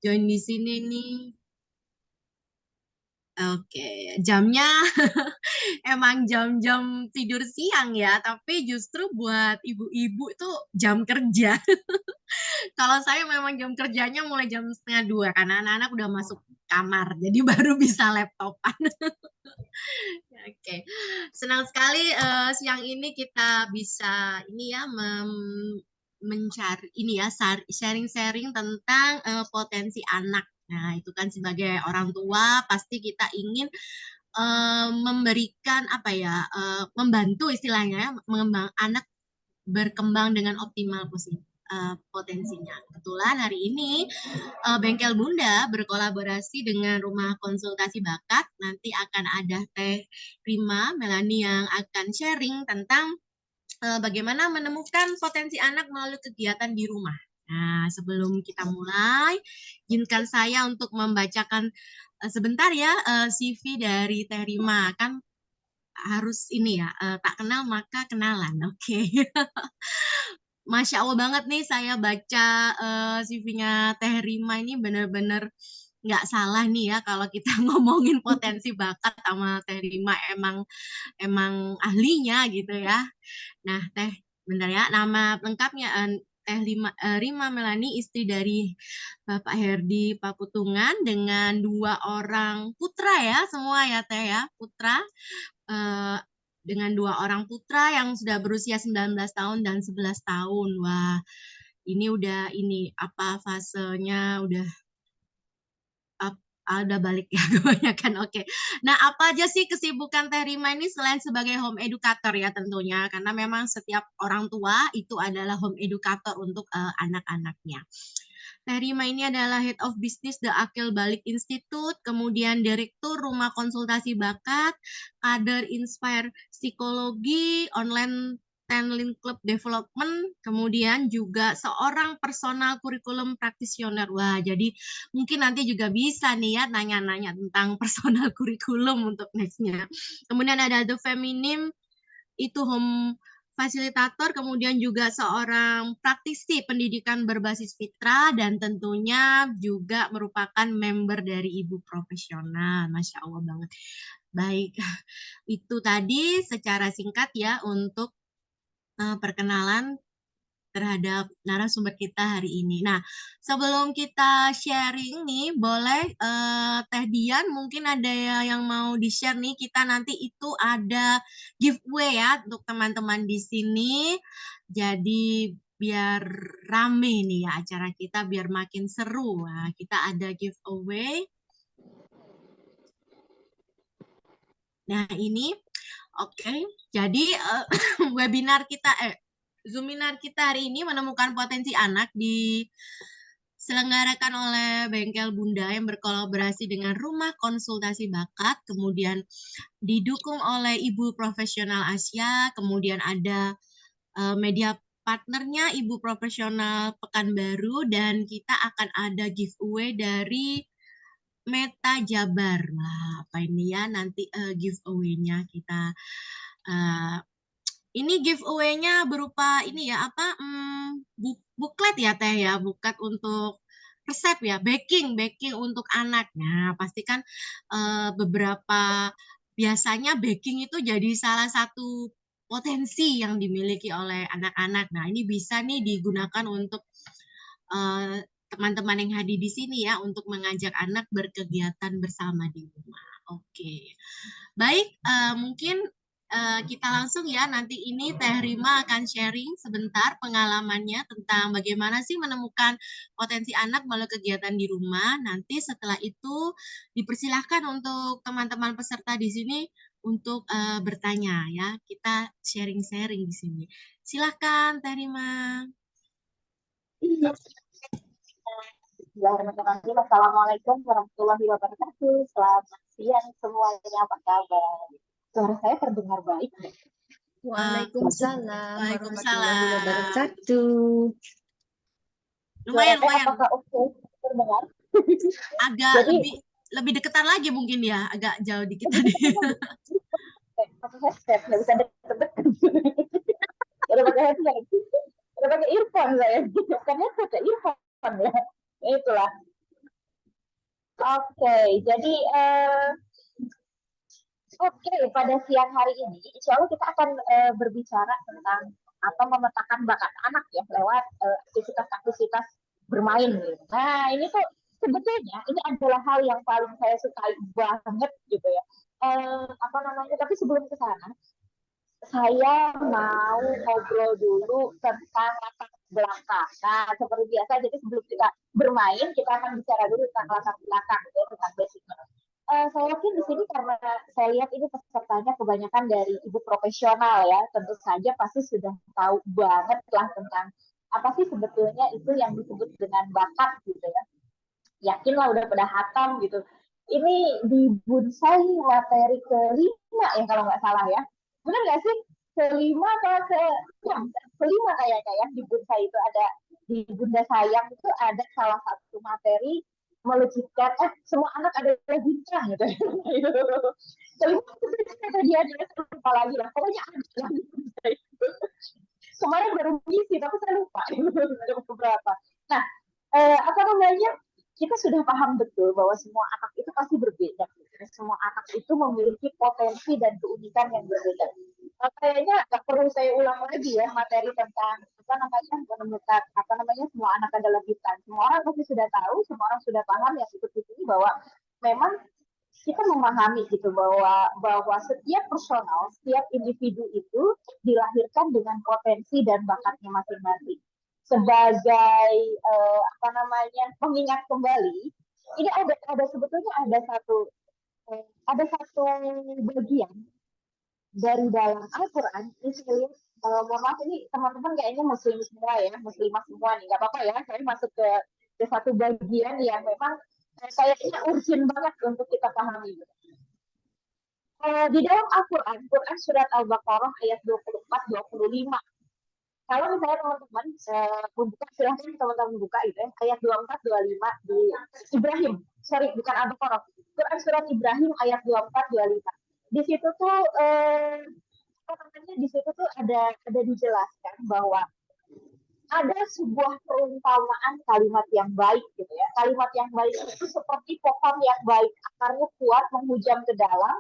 join di sini nih. Oke, jamnya emang jam-jam tidur siang ya, tapi justru buat ibu-ibu tuh jam kerja. Kalau saya memang jam kerjanya mulai jam setengah dua, karena anak-anak udah masuk kamar, jadi baru bisa laptopan. Oke, senang sekali siang ini kita bisa ini ya mencari ini ya sharing-sharing tentang potensi anak. Nah, itu kan sebagai orang tua pasti kita ingin memberikan apa ya, membantu istilahnya ya, mengembang anak berkembang dengan optimal potensinya. Kebetulan hari ini Bengkel Bunda berkolaborasi dengan Rumah Konsultasi Bakat. Nanti akan ada Teh Rima Melani yang akan sharing tentang bagaimana menemukan potensi anak melalui kegiatan di rumah. Nah, sebelum kita mulai, izinkan saya untuk membacakan sebentar ya CV dari Teh Rima. Kan harus ini ya, tak kenal maka kenalan. Oke. Masya Allah banget nih saya baca CV-nya Teh Rima ini benar-benar nggak salah nih ya kalau kita ngomongin potensi bakat sama Teh Rima emang emang ahlinya gitu ya. Nah, Teh, bentar ya, nama lengkapnya Rima Melani, istri dari Bapak Herdi Paputungan dengan dua orang putra ya, semua ya Teh ya, putra. Eh, dengan dua orang putra yang sudah berusia 19 tahun dan 11 tahun. Wah, ini udah ini apa fasenya udah udah balik ya kebanyakan. Oke. Nah, apa aja sih kesibukan Teh Rima ini selain sebagai home educator ya tentunya karena memang setiap orang tua itu adalah home educator untuk anak-anaknya. Teh Rima ini adalah Head of Business The Akil Balik Institute, kemudian Direktur Rumah Konsultasi Bakat, kader Inspire Psikologi, online Tenlin Club Development, kemudian juga seorang personal kurikulum practitioner. Wah, jadi mungkin nanti juga bisa nih ya nanya-nanya tentang personal kurikulum untuk nextnya. Kemudian ada The Feminim, itu home fasilitator, kemudian juga seorang praktisi pendidikan berbasis fitra, dan tentunya juga merupakan member dari Ibu Profesional. Masya Allah banget. Baik, itu tadi secara singkat ya untuk perkenalan terhadap narasumber kita hari ini. Nah, sebelum kita sharing nih, boleh Teh Dian mungkin ada yang mau di-share nih. Kita nanti itu ada giveaway ya untuk teman-teman di sini. Jadi biar rame nih ya acara kita, biar makin seru. Nah, kita ada giveaway. Nah, ini oke. Okay. Jadi webinar kita Zoominar kita hari ini menemukan potensi anak diselenggarakan oleh Bengkel Bunda yang berkolaborasi dengan Rumah Konsultasi Bakat, kemudian didukung oleh Ibu Profesional Asia, kemudian ada media partnernya Ibu Profesional Pekanbaru, dan kita akan ada giveaway dari Meta Jabar. Wah, apa ini ya nanti giveaway-nya kita uh, ini giveaway-nya berupa ini ya apa buklet ya Teh ya, buklet untuk resep ya, baking untuk anak. Nah, pastikan beberapa biasanya baking itu jadi salah satu potensi yang dimiliki oleh anak-anak. Nah, ini bisa nih digunakan untuk eh, teman-teman yang hadir di sini ya untuk mengajak anak berkegiatan bersama di rumah. Oke. Baik, mungkin kita langsung ya nanti ini Teh Rima akan sharing sebentar pengalamannya tentang bagaimana sih menemukan potensi anak melalui kegiatan di rumah. Nanti setelah itu dipersilahkan untuk teman-teman peserta di sini untuk bertanya ya. Kita sharing-sharing di sini. Silahkan Teh Rima. Bismillahirrahmanirrahim. Assalamualaikum warahmatullahi wabarakatuh. Selamat siang semuanya, apa kabar? Suara saya terdengar baik. Waalaikumsalam warahmatullahi Waalaikumsalam. wabarakatuh. Lumayan. Apakah oke terdengar? Agak Jadi, lebih deketan lagi mungkin ya, agak jauh dikit tadi. pakai headset, nggak bisa deket-deket. Udah pakai headset, udah pakai earphone saya. Kan headset ya, earphone ya. Itulah. Oke, jadi pada siang hari ini, insya Allah kita akan berbicara tentang apa memetakan bakat anak ya lewat aktivitas-aktivitas bermain gitu. Nah, ini tuh sebetulnya ini adalah hal yang paling saya sukai banget gitu ya. Apa namanya? Tapi sebelum ke sana, saya mau ngobrol dulu tentang latar belakang. Nah, seperti biasa, jadi sebelum kita bermain, kita akan bicara dulu tentang latar belakang, ya, tentang basic. Saya yakin di sini karena saya lihat ini pesertanya kebanyakan dari ibu profesional ya, tentu saja pasti sudah tahu banget lah tentang apa sih sebetulnya itu yang disebut dengan bakat gitu ya. Yakin lah udah pada hatam gitu. Ini di Bunsai materi kelima ya kalau nggak salah ya. Benar nggak sih? Kelima atau ya, kelima kayaknya ya di Bunsai itu ada di Bunda Sayang itu ada salah satu materi melukiskan semua anak adalah bintang gitu. Kelima itu kata dia lupa lagi lah. Pokoknya ada di Bunsai itu. Kemarin baru ngisi tapi saya lupa ada beberapa. Nah, apa namanya? Kita sudah paham betul bahwa semua anak itu pasti berbeda. Semua anak itu memiliki potensi dan keunikan yang berbeda. Kayaknya nggak perlu saya ulang lagi ya materi tentang apa namanya menemukan apa namanya semua anak adalah bintang. Semua orang pasti sudah tahu, semua orang sudah paham yang ikut ini bahwa memang kita memahami gitu bahwa setiap personal, setiap individu itu dilahirkan dengan potensi dan bakatnya masing-masing. Sebagai apa namanya mengingat kembali, ini ada sebetulnya ada satu bagian dari dalam Al-Quran. Ini saya lihat, mohon maaf ini teman-teman kayaknya muslim semua ya, muslimah semua nih, nggak apa-apa ya. Saya masuk ke satu bagian yang memang kayaknya urgent banget untuk kita pahami. Di dalam Al-Quran, Quran surat Al-Baqarah ayat 24-25. Kalau misalnya teman-teman membuka, silahkan teman-teman buka itu ya, ayat 24-25 di Ibrahim. Sorry, bukan Al-Baqarah. Quran surat Ibrahim ayat 24-25. Di situ tuh di situ tuh ada dijelaskan bahwa ada sebuah perumpamaan kalimat yang baik gitu ya. Kalimat yang baik itu seperti pohon yang baik, akarnya kuat menghujam ke dalam,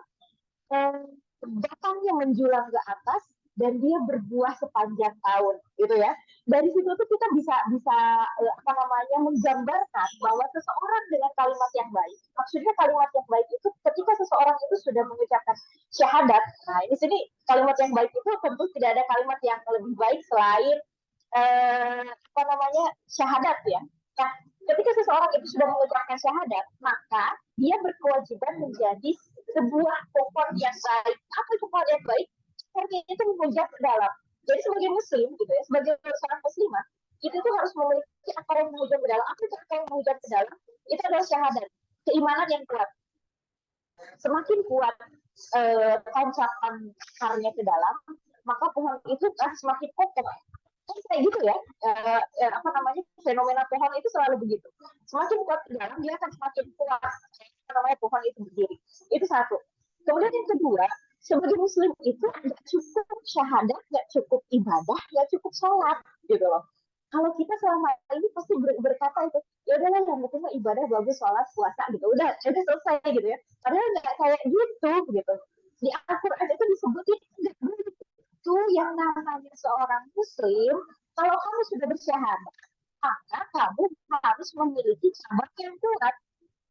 batangnya menjulang ke atas dan dia berbuah sepanjang tahun gitu ya. Dari situ tuh kita bisa apa namanya menggambarkan bahwa seseorang dengan kalimat yang baik, maksudnya kalimat yang baik itu ketika seseorang itu sudah mengucapkan syahadat. Nah, ini sini kalimat yang baik itu tentu tidak ada kalimat yang lebih baik selain apa namanya syahadat ya. Nah, ketika seseorang itu sudah mengucapkan syahadat, maka dia berkewajiban menjadi sebuah pohon yang baik. Apa itu pohon yang baik? Pohonnya itu menghujam ke dalam. Jadi sebagai muslim gitu ya, sebagai seorang muslimah, itu tuh harus memiliki akar yang menghujam ke dalam. Apa itu akar yang menghujam ke dalam? Itu adalah syahadat, keimanan yang kuat. Semakin kuat tancapan akarnya ke dalam, maka pohon itu akan semakin kokoh. Kayak gitu ya, apa namanya fenomena pohon itu selalu begitu. Semakin kuat ke dalam, dia akan semakin kuat. Namanya pohon itu berdiri. Itu satu. Kemudian yang kedua, sebagai muslim itu nggak cukup syahadat, nggak cukup ibadah, nggak cukup sholat gitu loh. Kalau kita selama ini pasti berkata itu, ya udahlah yang penting ibadah bagus, sholat, puasa gitu, udah selesai gitu ya. Padahal nggak kayak gitu. Di Al-Quran itu disebutin itu yang namanya seorang muslim, kalau kamu sudah bersyahadat, maka kamu harus memiliki cabang yang kuat.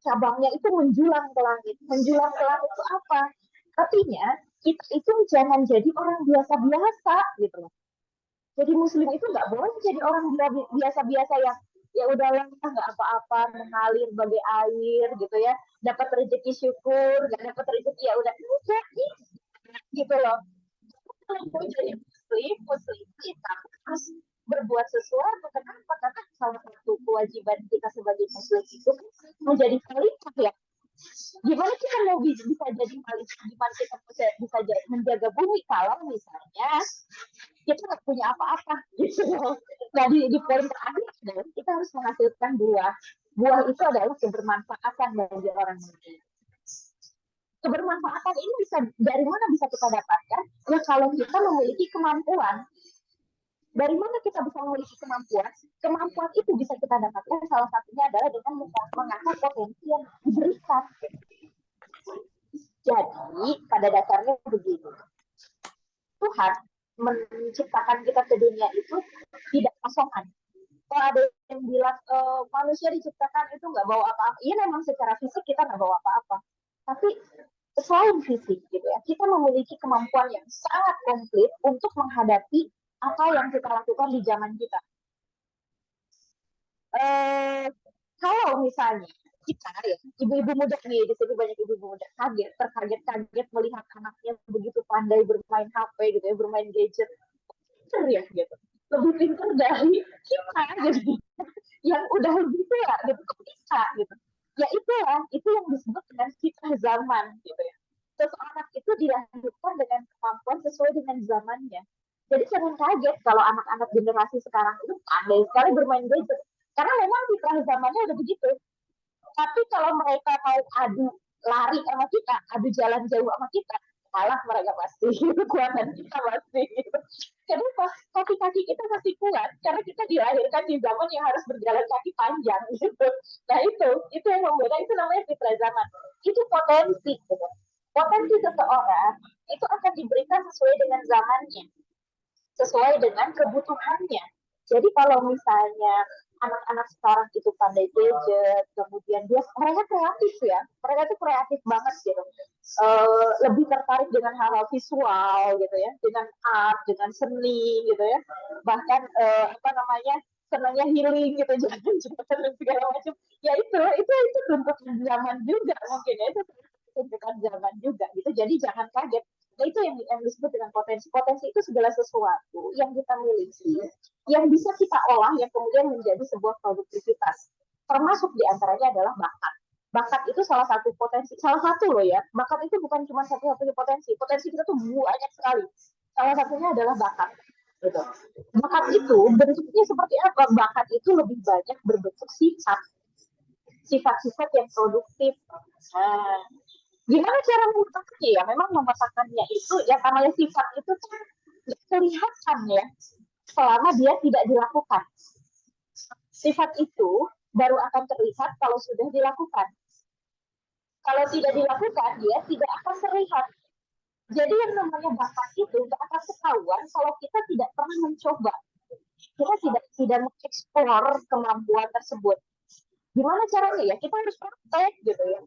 Cabangnya itu menjulang ke langit. Menjulang ke langit itu apa? Artinya, kita itu jangan jadi orang biasa-biasa gitu loh. Jadi muslim itu nggak boleh jadi orang biasa-biasa yang ya udahlah nggak apa-apa mengalir bagai air gitu ya, dapat rezeki syukur, nggak dapat rezeki ya udah gitu loh. Kalau mau jadi muslim kita harus berbuat sesuatu. Kenapa? Karena salah satu kewajiban kita sebagai muslim itu menjadi khalifah ya. Gimana kita mau bisa jadi khalifah? Gimana kita bisa menjaga bumi kalau misalnya kita nggak punya apa-apa gitu. Nah di poin terakhir adalah kita harus menghasilkan buah. Buah itu adalah kebermanfaatan bagi orang lain. Kebermanfaatan ini bisa dari mana bisa kita dapatkan? Ya kalau kita memiliki kemampuan. Dari mana kita bisa memiliki kemampuan? Kemampuan itu bisa kita dapatkan salah satunya adalah dengan mengasah potensi yang diberikan. Jadi pada dasarnya begini, Tuhan menciptakan kita ke dunia itu tidak kosongan. Kalau ada yang bilang manusia diciptakan itu nggak bawa apa-apa, iya memang secara fisik kita nggak bawa apa-apa. Tapi selain fisik gitu ya, kita memiliki kemampuan yang sangat komplit untuk menghadapi apa yang kita lakukan di zaman kita. Kalau misalnya kita ya, ibu-ibu muda nih, di sini banyak ibu-ibu muda terkaget melihat anaknya begitu pandai bermain HP gitu ya, bermain gadget, pinter ya gitu, lebih pinter dari kita gitu, yang udah lebih tua gitu, kok bisa gitu. Ya itulah, itu yang disebut dengan fitrah zaman gitu ya. Seseorang itu dilahirkan dengan kemampuan sesuai dengan zamannya. Jadi jangan kaget kalau anak-anak generasi sekarang itu pandai sekali bermain gadget. Karena memang fitrah zamannya udah begitu. Tapi kalau mereka mau adu lari sama kita, adu jalan jauh sama kita, kalah mereka pasti. Kekuatan kita pasti. Kenapa? Kaki-kaki kita masih kuat karena kita dilahirkan di zaman yang harus berjalan kaki panjang gitu. Nah itu yang membedakan, itu namanya fitrah zaman. Itu potensi gitu. Potensi seseorang itu akan diberikan sesuai dengan zamannya, sesuai dengan kebutuhannya. Jadi kalau misalnya anak-anak sekarang itu pandai gadget, kemudian mereka kreatif ya, mereka tuh kreatif banget gitu. Lebih tertarik dengan hal-hal visual gitu ya, dengan art, dengan seni gitu ya. Bahkan apa namanya, senangnya healing gitu, jalan-jalan dan segala macam. Ya itu tuntutan zaman juga mungkin ya, itu tuntutan zaman juga gitu. Jadi jangan kaget. Nah, itu yang disebut dengan potensi. Potensi itu segala sesuatu yang kita miliki, yang bisa kita olah, yang kemudian menjadi sebuah produktivitas. Termasuk diantaranya adalah bakat. Bakat itu salah satu potensi, salah satu loh ya. Bakat itu bukan cuma satu-satunya potensi. Potensi kita tuh banyak sekali. Salah satunya adalah bakat. Gitu. Bakat itu bentuknya seperti apa? Bakat itu lebih banyak berbentuk sifat. Sifat-sifat yang produktif. Nah, gimana cara memetakannya ya? Memang memetakannya itu ya, namanya sifat itu kan kelihatan ya selama dia tidak dilakukan. Sifat itu baru akan terlihat kalau sudah dilakukan. Kalau tidak dilakukan, dia tidak akan terlihat. Jadi yang namanya bakat itu nggak akan ketahuan kalau kita tidak pernah mencoba. Kita tidak mengeksplor kemampuan tersebut. Gimana caranya ya? Kita harus praktek gitu ya.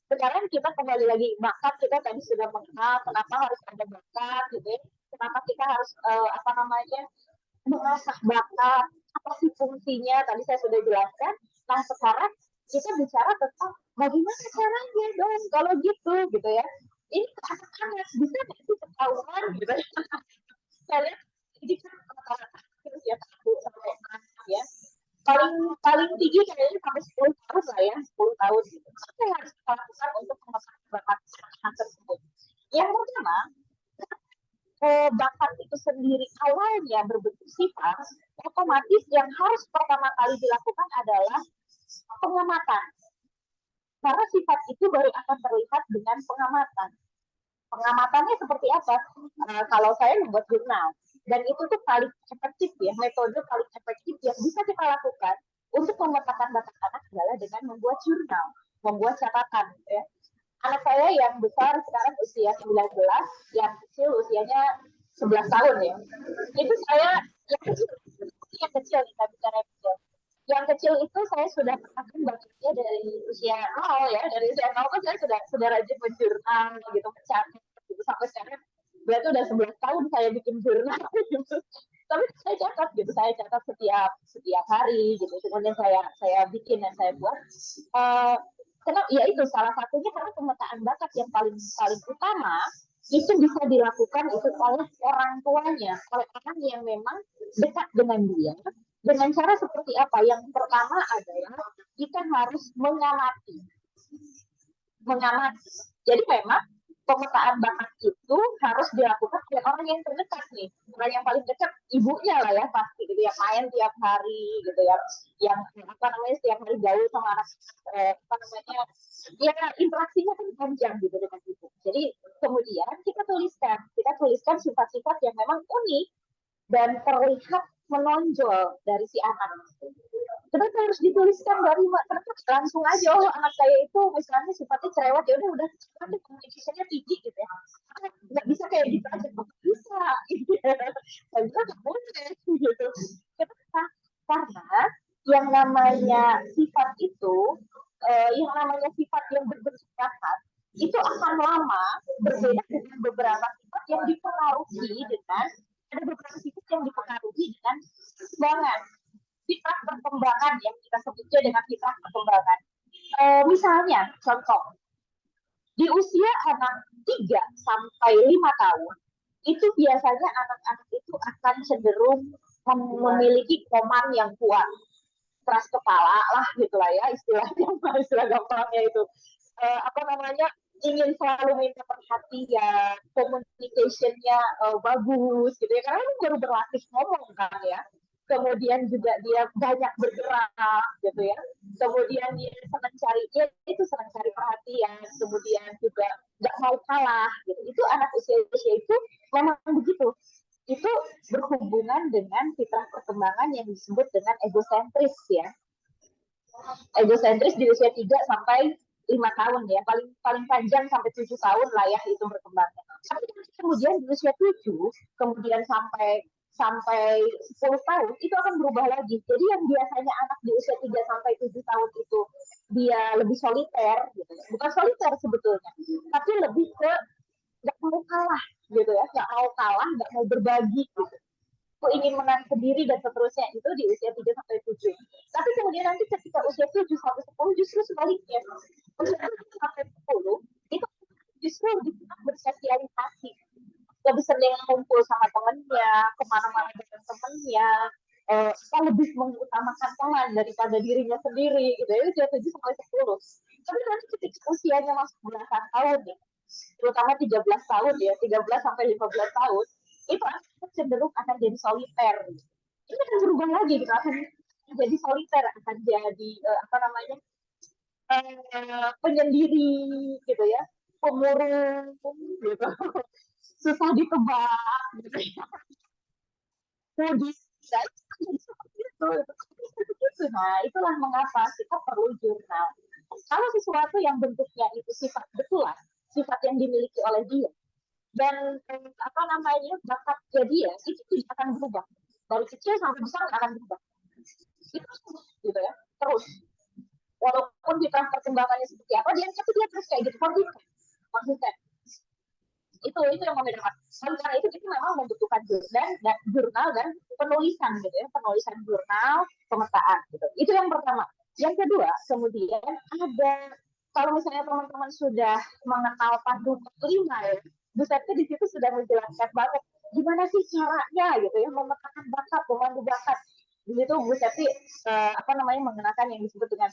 Sekarang kita kembali lagi, bakat kita tadi sudah mengenal kenapa harus ada bakat gitu ya. Kenapa kita harus apa namanya, mengasah bakat, apa sih fungsinya, tadi saya sudah jelaskan. Nah sekarang kita bicara tentang bagaimana caranya dong kalau gitu ya. Ini anak-anak bisa nggak sih ketahuan gitu ya. Saya lihat ini kan rata-rata usia 1 sampai 6 ya, paling paling tinggi kayaknya sampai 10 tahun lah ya, 10 tahun gitu. Apa yang harus kita lakukan untuk memasang bakat anak tersebut? Yang pertama, bakat itu sendiri awalnya berbentuk sifat, otomatis yang harus pertama kali dilakukan adalah pengamatan. Karena sifat itu baru akan terlihat dengan pengamatan. Pengamatannya seperti apa? Kalau saya membuat jurnal, dan itu tuh paling efektif ya, metode paling efektif yang bisa kita lakukan untuk memetakan bakat anak adalah dengan membuat jurnal, membuat catatan ya. Anak saya yang besar sekarang usia 19, yang kecil usianya 11 tahun ya. Itu saya yang kecil kita bicara kecil. Yang kecil itu saya sudah petakan bakatnya dari usia 0 ya, dari usia 0 kan saya sudah rajin menjurnal gitu, mencatat gitu, sampai sekarang berarti udah 11 tahun saya bikin jurnal gitu. Tapi saya catat gitu, saya catat setiap hari gitu, kemudian saya bikin dan saya buat. Karena ya itu salah satunya karena pemetaan bakat yang paling utama itu bisa dilakukan itu oleh orang tuanya, oleh orang yang memang dekat dengan dia. Dengan cara seperti apa? Yang pertama adalah kita harus mengamati. Jadi memang pemetaan bakat itu harus dilakukan oleh orang yang terdekat nih, orang yang paling dekat, ibunya lah ya pasti gitu, yang main tiap hari gitu ya, yang apa namanya setiap hari gaul sama anak, apa namanya ya, interaksinya kan panjang gitu dengan ibu. Jadi kemudian kita tuliskan sifat-sifat yang memang unik dan terlihat menonjol dari si anak. Kenapa harus dituliskan dari kenapa langsung aja anak saya itu misalnya sifatnya cerewet, ya udah tapi komunikasinya tinggi gitu ya, nggak bisa kayak gitu aja, bisa gitu ya. Nggak boleh gitu. Kenapa? Karena yang namanya sifat itu, yang namanya sifat yang berbentuk kasar itu akan lama berbeda dengan beberapa sifat yang dipengaruhi dengan ada beberapa sifat yang dipengaruhi dengan perkembangan, fitrah perkembangan yang kita sebutnya dengan fitrah perkembangan. Misalnya contoh di usia anak 3 sampai 5 tahun itu biasanya anak-anak itu akan cenderung memiliki koman yang kuat, keras kepala lah gitulah ya istilahnya, istilah gampangnya itu, apa namanya, ingin selalu minta perhatian, communication-nya bagus gitu ya, karena baru berlatih ngomong kan ya. Kemudian juga dia banyak bergerak gitu ya. Kemudian dia senang cari perhatian, kemudian juga nggak mau kalah gitu. Itu anak usia-usia itu memang begitu. Itu berhubungan dengan fitrah perkembangan yang disebut dengan egosentris ya. Egosentris di usia 3 sampai 5 tahun ya, paling panjang sampai 7 tahun lah ya itu berkembangnya. Tapi kemudian di usia 7, kemudian sampai 10 tahun itu akan berubah lagi. Jadi yang biasanya anak di usia 3 sampai 7 tahun itu dia lebih soliter gitu. Bukan soliter sebetulnya, tapi lebih ke nggak mau kalah gitu ya, nggak mau kalah, nggak mau berbagi gitu. Aku ingin menang sendiri dan seterusnya, itu di usia 3 sampai 7. Tapi kemudian nanti ketika usia 7 sampai 10 justru sebaliknya. Usia 7 sampai 10 itu justru lebih bersosialisasi. Lebih sering ngumpul sama temennya, kemana-mana dengan temennya, lebih mengutamakan teman daripada dirinya sendiri gitu ya, usia 7 sampai 10. Tapi nanti ketika usianya masuk belasan tahun ya, terutama 13 tahun ya, 13 sampai 15 tahun, itu akan cenderung akan jadi soliter. Ini akan berubah lagi gitu, akan jadi soliter, akan jadi apa namanya, penyendiri gitu ya, pemurung gitu, susah ditebak gitu ya. Modis, nah itulah mengapa kita perlu jurnal. Kalau sesuatu yang bentuknya itu sifat betulan, sifat yang dimiliki oleh dia, dan apa namanya bakatnya dia itu tidak akan berubah, dari kecil sampai besar akan berubah, itu gitu ya, terus walaupun di perkembangannya seperti apa dia, tapi dia terus kayak gitu, konsisten. Itu yang membedakan. Karena itu kita memang membutuhkan jurnal dan penulisan gitu ya, penulisan jurnal, pemetaan gitu. Itu yang pertama. Yang kedua, kemudian ada, kalau misalnya teman-teman sudah mengenal pandu 5 ya, Bu Septi di situ sudah menjelaskan banget gimana sih caranya gitu ya memetakan bakat, memandu bakat. Di situ Bu Septi apa namanya mengenakan yang disebut dengan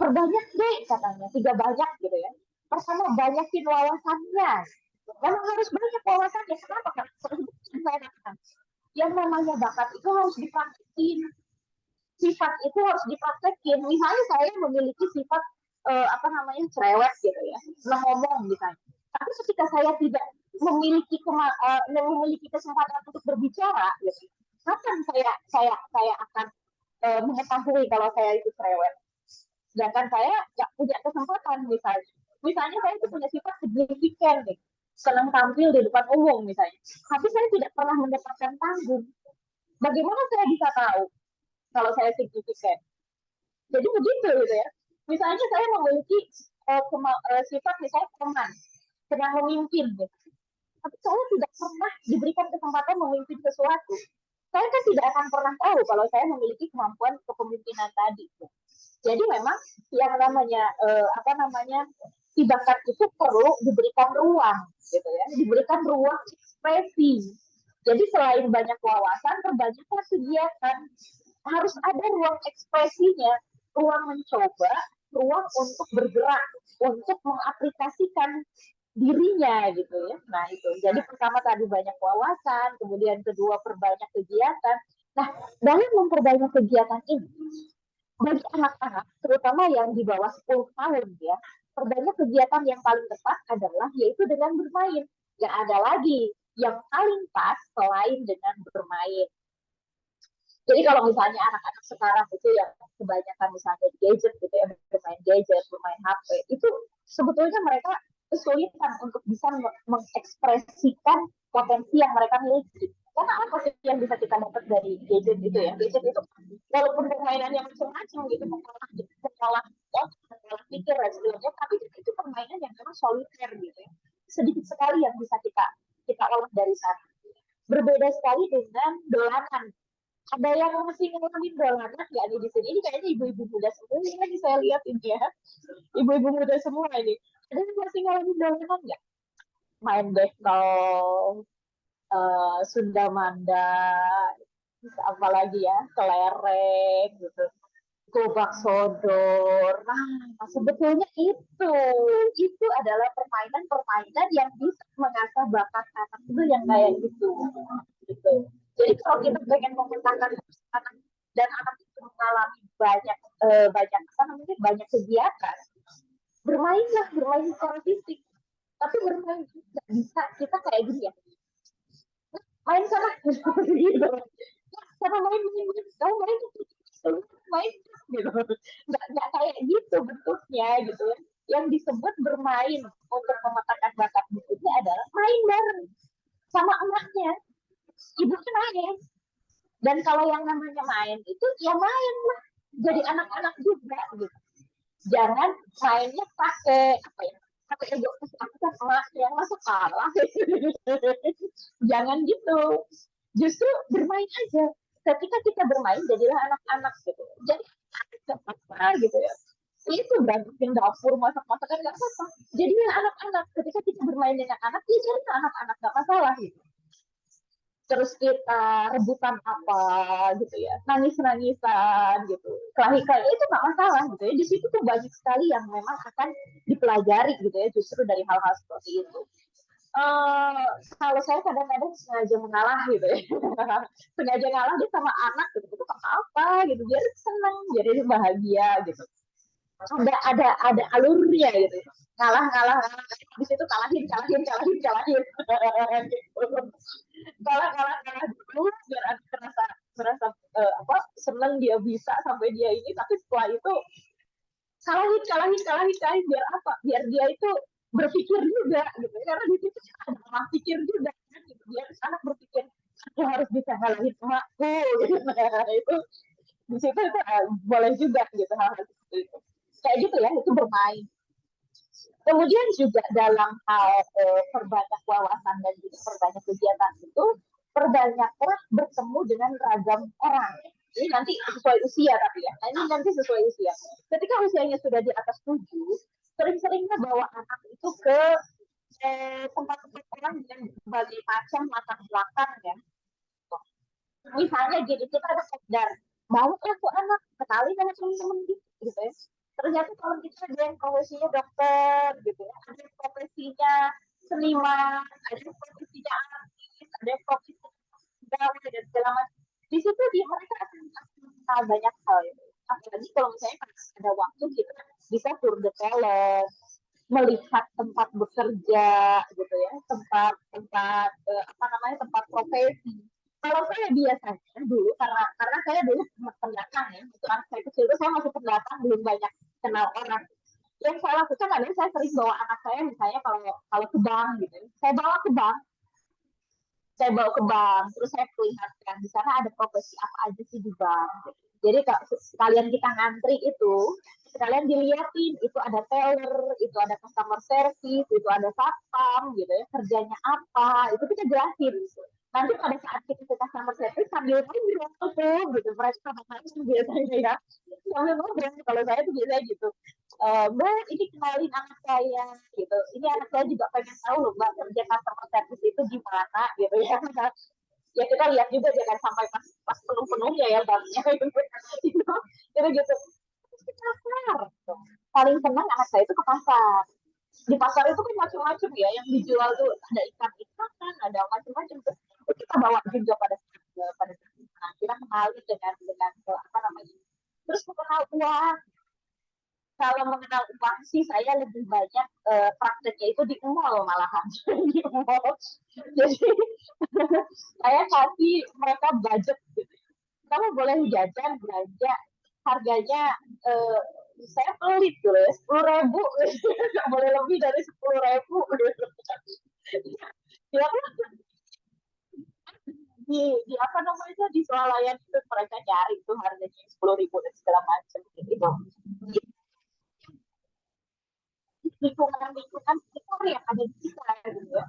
perbanyak deh katanya, 3 banyak gitu ya. Pertama, banyakin wawasannya. Memang harus banyak wawasannya. Kenapa? Karena yang namanya bakat itu harus dipraktekin. Sifat itu harus dipraktekin. Misalnya saya memiliki sifat apa namanya cerewet gitu ya, ngomong misalnya. Tapi ketika saya tidak memiliki memiliki kesempatan untuk berbicara, gitu, kapan saya akan mengetahui kalau saya itu cerewet? Sedangkan saya nggak punya kesempatan misalnya saya itu punya sifat signifikan nih, senang tampil di depan umum misalnya, tapi saya tidak pernah mendapatkan panggung. Bagaimana saya bisa tahu kalau saya signifikan? Jadi begitu gitu ya. Misalnya saya memiliki sifat misalnya teman, sedang memimpin gitu. Tapi saya tidak pernah diberikan kesempatan memimpin sesuatu. Saya kan tidak akan pernah tahu kalau saya memiliki kemampuan kepemimpinan tadi. Jadi memang yang namanya apa namanya si bakat itu perlu diberikan ruang, gitu ya, diberikan ruang ekspresi. Jadi selain banyak wawasan, perbanyaklah kegiatan. Harus ada ruang ekspresinya, ruang mencoba, ruang untuk bergerak, untuk mengaplikasikan dirinya gitu ya. Nah itu. Jadi pertama tadi banyak wawasan, kemudian kedua perbanyak kegiatan. Nah dalam memperbanyak kegiatan ini, bagi anak-anak, terutama yang di bawah 10 tahun ya, perbanyak kegiatan yang paling tepat adalah yaitu dengan bermain. Gak ada lagi yang paling pas selain dengan bermain. Jadi kalau misalnya anak-anak sekarang itu yang kebanyakan misalnya gadget gitu ya, bermain gadget, bermain HP, itu sebetulnya mereka kesulitan untuk bisa mengekspresikan potensi yang mereka miliki. Karena apa sih yang bisa kita dapat dari gadget itu ya? Gadget itu walaupun permainannya macam-macam gitu, mengolah mengolah pikir dan sebagainya, tapi itu permainan yang memang soliter gitu ya. Sedikit sekali yang bisa kita olah dari sana. Berbeda sekali dengan dolanan. Ada yang masih ngalamin dolanan nggak nih di sini? Ini kayaknya ibu-ibu muda semua ini lagi saya lihat ini ya. Ibu-ibu muda semua ini. Ada yang masih ngalamin dolanan nggak? Main bekel, Sunda Manda, apa lagi ya, kelereng gitu, gobak sodor. Nah, sebetulnya itu adalah permainan-permainan yang bisa mengasah bakat anak itu yang kayak gitu. Gitu. Jadi kalau kita pengen membentangkan anak dan anak itu mengalami banyak apa namanya banyak kegiatan, bermain secara fisik. Tapi bermain nggak bisa kita kayak gini ya, main sama gitu, sama main kamu main main gitu, nggak kayak gitu bentuknya gitu. Yang disebut bermain untuk memetakan bakat itu adalah main bareng sama anaknya, ibunya main. Dan kalau yang namanya main itu ya main lah, jadi anak-anak juga gitu. Jangan mainnya pakai apa ya, pakai ego, aku kan emak yang masuk kalah. Jangan gitu, justru bermain aja. Ketika kita bermain jadilah anak-anak gitu, jadi nggak apa gitu ya, itu berantakin dapur masak-masakan nggak apa-apa, jadilah anak-anak. Ketika kita bermain dengan anak ya jadilah anak-anak, nggak masalah gitu. Terus kita rebutan apa gitu ya, nangis-nangisan gitu, kelahi-kelahi, itu nggak masalah gitu ya. Di situ tuh banyak sekali yang memang akan dipelajari gitu ya, justru dari hal-hal seperti itu. uh, Kalau saya kadang-kadang sengaja mengalah gitu ya, sengaja ngalah dia sama anak gitu, itu apa gitu, biar senang, biar dia bahagia gitu. Ada alurnya gitu, ngalah ngalah ngalah, habis itu kalahin kalahin kalahin kalahin gitu. Kalah kalah kalah dulu biar ada merasa apa, seneng dia bisa sampai dia ini, tapi setelah itu kalahin kalahin kalahin kalahin, biar apa, biar dia itu berpikir juga gitu, karena di situ ada orang pikir juga kan, gitu. Biar anak berpikir aku harus bisa ngalahin emakku gitu. Nah, itu di situ itu boleh juga gitu, hal-hal seperti itu kayak gitu ya, itu bermain. Kemudian juga dalam hal perbanyak wawasan dan juga perbanyak kegiatan itu, perbanyaklah bertemu dengan ragam orang. Ini nanti sesuai usia tapi ya. Nah, ini nanti sesuai usia. Ketika usianya sudah di atas 7, sering-seringnya bawa anak itu ke tempat-tempat orang dengan berbagai macam latar belakang ya. Misalnya gini, kita ada sekedar bawa aku anak kenalin sama teman-teman gitu ya. Ternyata kalau kita ada yang profesinya dokter gitu ya, ada yang profesinya seniman, ada yang profesinya artis, ada yang profesinya pegawai dan segala macam. Di situ dia mereka akan mengenal banyak hal ya. Apalagi kalau misalnya ada waktu kita bisa tour de talent, melihat tempat bekerja gitu ya, tempat apa namanya, tempat profesi. Kalau saya biasanya dulu, karena saya dulu pendatang ya, itu anak saya kecil itu saya masih pendatang, belum banyak kenal orang. Yang saya lakukan adalah saya sering bawa anak saya, misalnya kalau kalau ke bank gitu, saya bawa ke bank, terus saya perlihatkan di sana ada profesi apa aja sih di bank. Jadi kalau sekalian kita ngantri itu, sekalian dilihatin itu ada teller, itu ada customer service, itu ada satpam gitu ya, kerjanya apa, itu kita jelasin. Nanti pada saat kita ke customer service sambil ngobrol tuh gitu, mereka biasanya ya, sambil ngobrol. Kalau saya tuh biasanya gitu, Mbak, ini kenalin anak saya gitu. Ini anak saya juga pengen tahu loh, Mbak, kerja customer service itu gimana gitu ya. Ya kita lihat juga jangan sampai pas penuh-penuhnya ya banknya gitu. Gitu gitu. Terus ke pasar. Gitu. Paling senang anak saya itu ke pasar. Di pasar itu kan macam-macam ya yang dijual tuh, ada ikan-ikan, ada macam-macam tuh. Kita bawa juga pada kita kenali dengan apa namanya. Terus mengenal uang, kalau mengenal uang sih saya lebih banyak prakteknya itu di mall malahan. Di mall. Jadi saya kasih mereka budget gitu. Kamu boleh jajan belanja harganya saya pelit gitu ya 10.000 nggak boleh lebih dari 10.000 gitu. Ya kan di apa namanya di swalayan itu mereka cari tuh harganya 10.000 dan segala macam gitu. Lingkungan sekitar yang ada di kita gitu ya.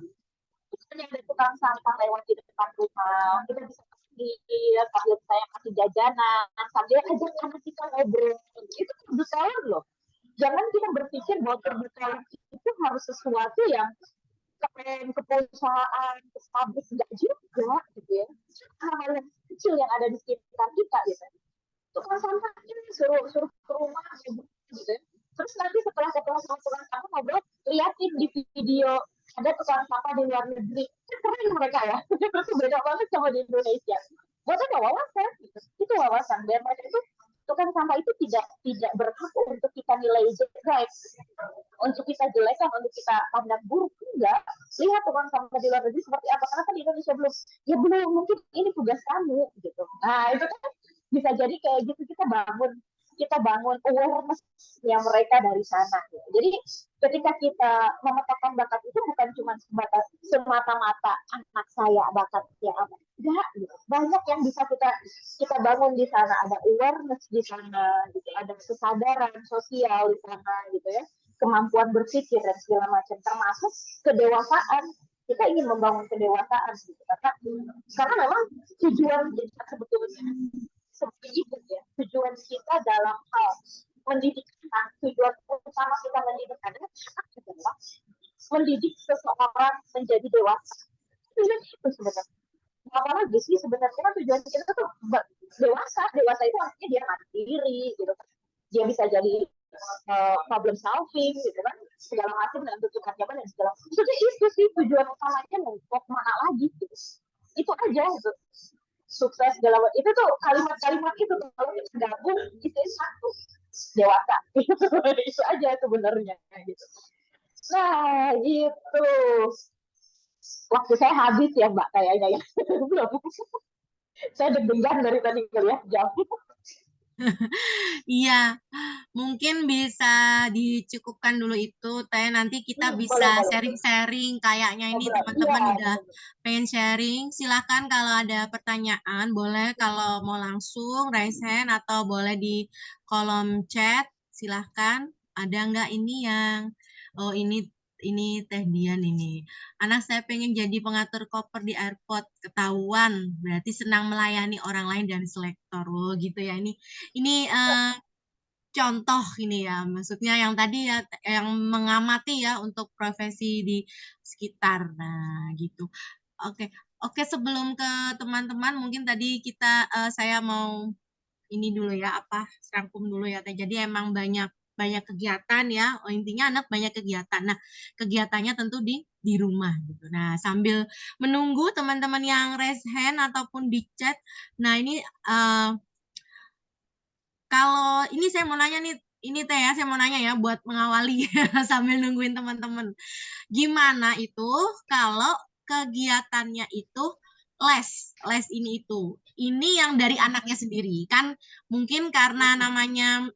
Misalnya ada tukang sampah lewat di depan rumah, kita bisa kasih sambil saya kasih jajanan, sambil ajak anak kita ngobrol. Itu kebetulan loh. Jangan kita berpikir bahwa kebetulan itu harus sesuatu yang keren ke perusahaan, ke pabrik, enggak juga gitu ya. Hal-hal yang kecil yang ada di sekitar kita gitu. Tukang sampah ini suruh ke rumah gitu ya. Terus nanti setelah ketemu sama tukang sampah ngobrol, liatin di video ada tukang sampah di luar negeri. Keren mereka ya. Terus beda banget sama di Indonesia. Buat apa wawasan? Gitu. Itu wawasan. Dan mereka itu tukang sampah itu tidak berhak untuk kita nilai jelek, untuk kita jelekan, untuk kita pandang buruk. Enggak. Lihat tukang sampah di luar negeri seperti apa. Karena di Indonesia belum. Ya belum. Mungkin ini tugas kamu. Gitu. Nah itu kan bisa jadi kayak gitu kita bangun awareness yang mereka dari sana. Gitu. Jadi ketika kita memetakan bakat itu bukan cuma semata-mata anak saya bakatnya apa, enggak. Gitu. Banyak yang bisa kita bangun di sana. Ada awareness di sana, gitu. Ada kesadaran sosial di sana, gitu ya. Kemampuan berpikir dan segala macam, termasuk kedewasaan. Kita ingin membangun kedewasaan, gitu. Karena memang tujuan kita sebetulnya seperti itu ya. Tujuan kita dalam hal mendidik anak, tujuan utama kita mendidik anak adalah mendidik seseorang menjadi dewasa. Tujuan itu sebenarnya. Apalagi sih sebenarnya kan tujuan kita tuh dewasa. Dewasa itu artinya dia mandiri, gitu kan. Dia bisa jadi problem solving, gitu kan. Segala macam dan tuntutan zaman dan segala macam. Itu sih tujuan utamanya untuk mana lagi, gitu. Itu aja gitu. Sukses dalam itu tuh kalimat-kalimat itu tuh kalau kita gabung itu satu dewasa. Itu aja sebenarnya gitu. Nah gitu, waktu saya habis ya Mbak kayaknya ya. Saya deg-degan dari tadi ngeliat jam. Iya, mungkin bisa dicukupkan dulu itu, Teh. Nanti kita bisa Boleh. sharing-sharing. Kayaknya ini Ngobrol. teman-teman Iya. udah pengen sharing. Silahkan kalau ada pertanyaan, boleh kalau mau langsung raise hand atau boleh di kolom chat. Silahkan. Ada nggak ini yang, oh ini Teh Dian ini. Anak saya pengen jadi pengatur koper di airport, ketahuan. Berarti senang melayani orang lain dan selektor. Oh gitu ya. Ini contoh ini ya, maksudnya yang tadi ya, yang mengamati ya untuk profesi di sekitar. Nah, gitu. Oke, oke sebelum ke teman-teman, mungkin tadi saya mau ini dulu ya, rangkum dulu ya, Teh. Jadi emang banyak banyak kegiatan ya. Oh, intinya anak banyak kegiatan. Nah, kegiatannya tentu di rumah gitu. Nah, sambil menunggu teman-teman yang raise hand ataupun di chat. Nah, ini kalau ini saya mau nanya nih, ini Teh ya, saya mau nanya ya buat mengawali sambil nungguin teman-teman. Gimana itu kalau kegiatannya itu les ini itu. Ini yang dari anaknya sendiri. Kan mungkin karena namanya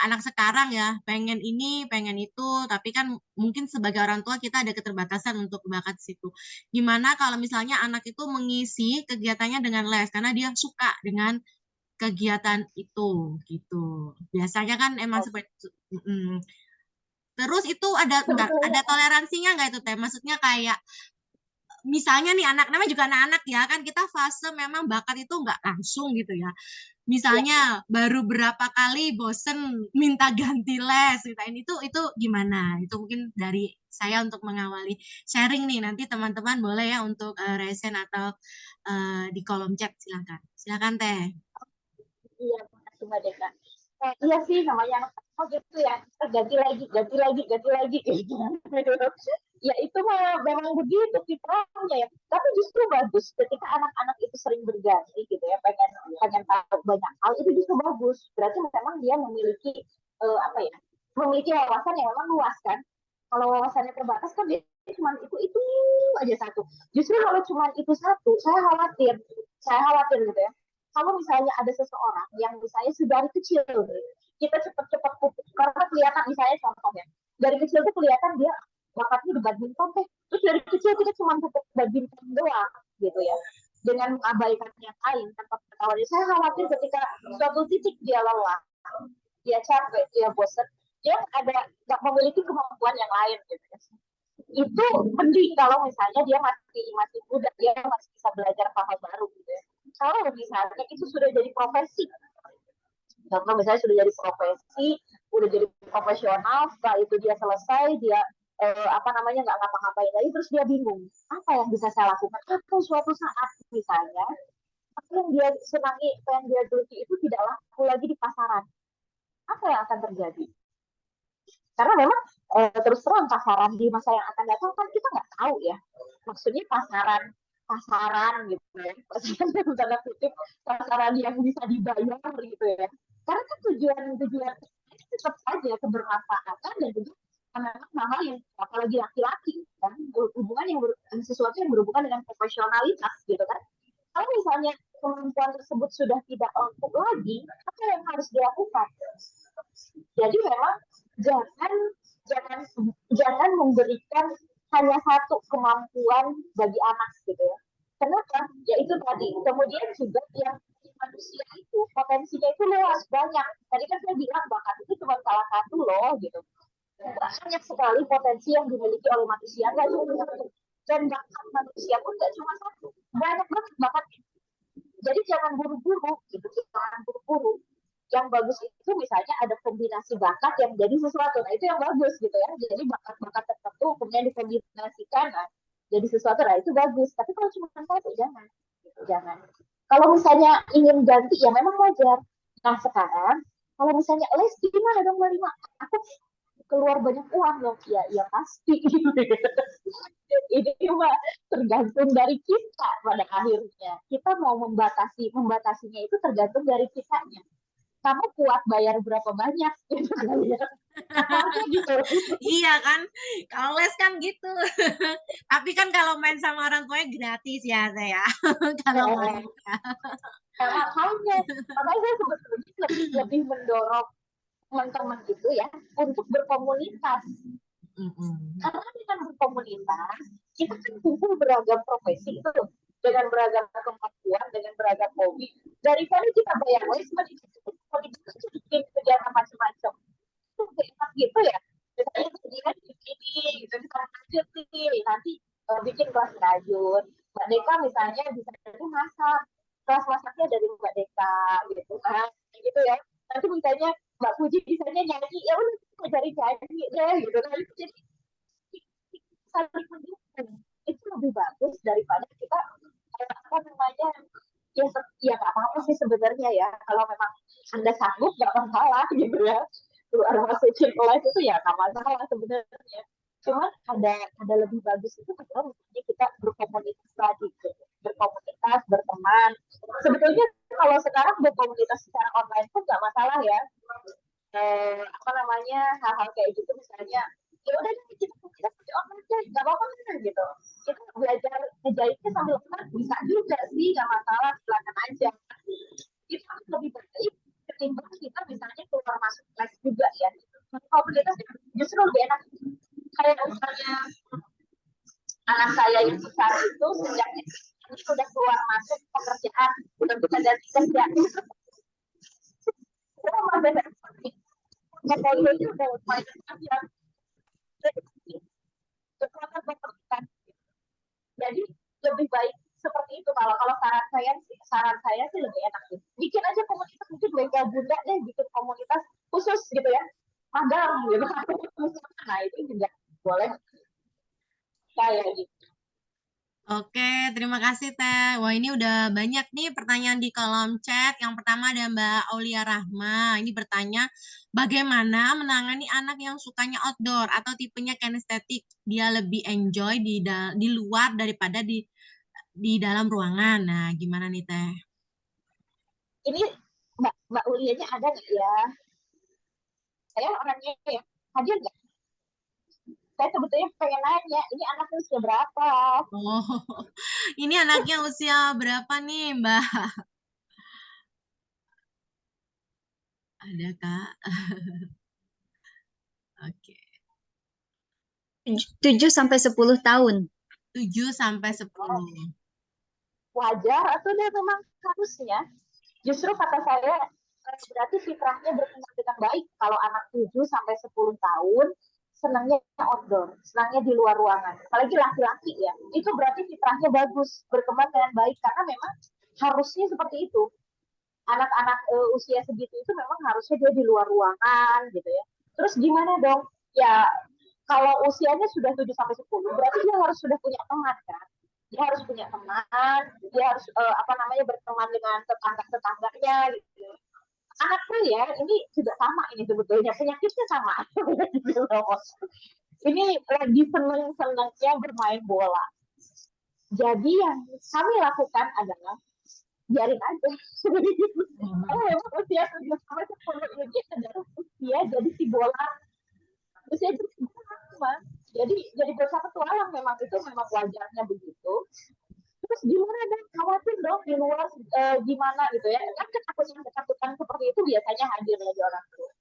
anak sekarang ya, pengen ini, pengen itu, tapi kan mungkin sebagai orang tua kita ada keterbatasan untuk bakat situ. Gimana kalau misalnya anak itu mengisi kegiatannya dengan les karena dia suka dengan kegiatan itu gitu. Biasanya kan emang seperti itu. Terus itu ada toleransinya nggak itu Teh? Maksudnya kayak misalnya nih anak namanya juga anak-anak ya kan kita fase memang bakat itu nggak langsung gitu ya. Misalnya baru berapa kali bosen minta ganti les gitu. Itu gimana? Itu mungkin dari saya untuk mengawali sharing nih. Nanti teman-teman boleh ya untuk resen atau di kolom chat silakan. Silakan Teh. Iya, makasih Mbak Deka. Iya sih namanya anak oh gitu ya. Ganti lagi gitu. Ya itu memang begitu fitrahnya ya. Tapi justru bagus ketika anak-anak itu sering berganti gitu ya, pengen tahu banyak hal itu justru bagus. Berarti memang dia memiliki apa ya? memiliki wawasan yang memang luas kan. Kalau wawasannya terbatas kan dia cuma itu aja satu. Justru kalau cuma itu satu, saya khawatir gitu ya. Kalau misalnya ada seseorang yang misalnya sudah dari kecil, kita cepat-cepat pupuk karena kelihatan misalnya contohnya dari kecil tuh kelihatan dia bakatnya di badminton teh. Terus dari kecil kita cuma pupuk badminton doang gitu ya. Dengan mengabaikan yang lain tanpa pengetahuan. Saya khawatir ketika suatu titik dia lelah, dia capek, dia bosan, dia nggak memiliki kemampuan yang lain gitu ya. Itu penting kalau misalnya dia masih muda, dia masih bisa belajar hal-hal baru gitu ya. Kalau misalnya itu sudah jadi profesi, contoh misalnya sudah jadi profesi, udah jadi profesional, setelah itu dia selesai, dia apa namanya nggak ngapa-ngapain lagi, terus dia bingung apa yang bisa saya lakukan. Atau suatu saat misalnya apa yang dia senangi, apa yang dia geluti itu tidak laku lagi di pasaran, apa yang akan terjadi? Karena memang terus terang pasaran di masa yang akan datang kan kita nggak tahu ya. Maksudnya pasaran gitu ya, pasaran dalam tanda kutip, pasaran yang bisa dibayar gitu ya. Karena kan tujuan tetap saja kebermanfaatan dan juga memang hal yang apalagi laki-laki kan hubungan yang sesuatu yang berhubungan dengan profesionalitas gitu kan. Kalau misalnya kemampuan tersebut sudah tidak untuk lagi, apa yang harus dilakukan? Jadi memang jangan jangan jangan memberikan hanya satu kemampuan bagi anak gitu ya. Kenapa? Ya itu tadi. Kemudian juga yang manusia itu potensinya itu luas banyak. Tadi kan saya bilang bakat itu cuma salah satu loh gitu. Banyak sekali potensi yang dimiliki oleh manusia, nggak cuma satu. Dan bakat manusia pun nggak cuma satu. Banyak banget bakatnya. Jadi jangan buru-buru gitu, jangan buru-buru. Yang bagus itu misalnya ada kombinasi bakat yang jadi sesuatu, nah itu yang bagus gitu ya. Jadi bakat-bakat tertentu kemudian dikombinasikan, nah, jadi sesuatu, nah itu bagus. Tapi kalau cuma satu jangan, gitu, jangan. Kalau misalnya ingin ganti ya memang wajar. Nah sekarang kalau misalnya les gimana dong Mbak Rima? Aku keluar banyak uang dong, ya pasti. Ini cuma tergantung dari kita pada akhirnya. Kita mau membatasinya itu tergantung dari kitanya. Kamu kuat bayar berapa banyak gitu kan ya. Gitu. Iya kan, kalau les kan gitu. Tapi kan kalau main sama orang tuanya gratis ya saya. Kalau main. Nah, makanya saya sebetulnya lebih mendorong teman-teman itu ya untuk berkomunitas. Karena dengan berkomunitas, kita kan kumpul beragam profesi itu dengan beragam kemampuan, dengan beragam hobi. Daripada kita bayar les, komunitas itu bikin kegiatan macam-macam. Itu enak gitu ya. Misalnya kemudian ini, gitu, kita lanjut nih, nanti bikin kelas rajut. Mbak Deka misalnya bisa jadi masak, kelas masaknya dari Mbak Deka gitu kan, gitu ya. Nanti misalnya Mbak Puji misalnya nyanyi, ya udah kita cari nyanyi deh gitu kan. Jadi saling mendukung itu lebih bagus daripada kita apa namanya ya nggak apa-apa sih sebenarnya ya kalau memang anda sanggup nggak masalah gitu ya keluar masukin kelas itu ya nggak masalah sebenarnya cuma ada lebih bagus itu kalau misalnya kita berkomunitas lagi gitu. Berkomunitas berteman sebetulnya kalau sekarang berkomunitas secara online pun nggak masalah ya apa namanya hal-hal kayak gitu misalnya ya udah kita pakai online deh nggak apa-apa kan gitu kita belajar ngejahitnya sambil kan bisa juga sih nggak masalah silakan aja itu lebih baik ketimbang kita misalnya keluar masuk kelas juga ya komunitas justru lebih enak kayak misalnya anak saya yang besar itu sejak sudah keluar masuk pekerjaan udah bisa ganti kerja itu malah beda portfolio itu udah mulai kerja kekuatan pekerjaan jadi lebih baik seperti itu kalau saran saya sih lebih enak sih bikin aja komunitas mungkin bengkel bunda deh bikin komunitas khusus gitu ya magang gitu nah itu juga boleh kayak gitu. Oke, terima kasih Teh. Wah, ini udah banyak nih pertanyaan di kolom chat. Yang pertama ada Mbak Aulia Rahma. Ini bertanya, bagaimana menangani anak yang sukanya outdoor atau tipenya kinestetik? Dia lebih enjoy di luar daripada di dalam ruangan. Nah, gimana nih Teh? Ini Mbak Ulianya ada nggak ya saya orangnya ya hadir nggak? Saya sebetulnya pengen nanya, ini anaknya usia berapa? Oh, ini anaknya usia berapa nih, Mbak? Ada, Kak? Oke. 7 sampai 10 tahun. 7 sampai 10. Wajar atau dia memang harusnya? Justru kata saya, berarti fitrahnya berkembang dengan baik. Kalau anak 7 sampai 10 tahun, senangnya outdoor, senangnya di luar ruangan. Apalagi laki-laki ya, itu berarti fitrahnya bagus, berkembang dengan baik. Karena memang harusnya seperti itu. Anak-anak usia segitu itu memang harusnya dia di luar ruangan gitu ya. Terus gimana dong? Ya kalau usianya sudah 7 sampai 10 berarti dia harus sudah punya teman kan. Dia harus punya teman, dia harus apa namanya berteman dengan tetangga-tetangganya gitu. Anak saya ini juga sama ini sebetulnya penyakitnya sama. Ini lagi seneng-senengnya bermain bola. Jadi yang kami lakukan adalah biarin aja. Karena memang usia 7 sampai 10 ini adalah usia jadi si bola. Usia jadi si bola. Jadi berusaha petualang memang itu memang wajarnya begitu. Terus gimana dong? Khawatir dong di luar gimana gitu ya. Kan ketakutan-ketakutan seperti itu biasanya hadir dari orang tua.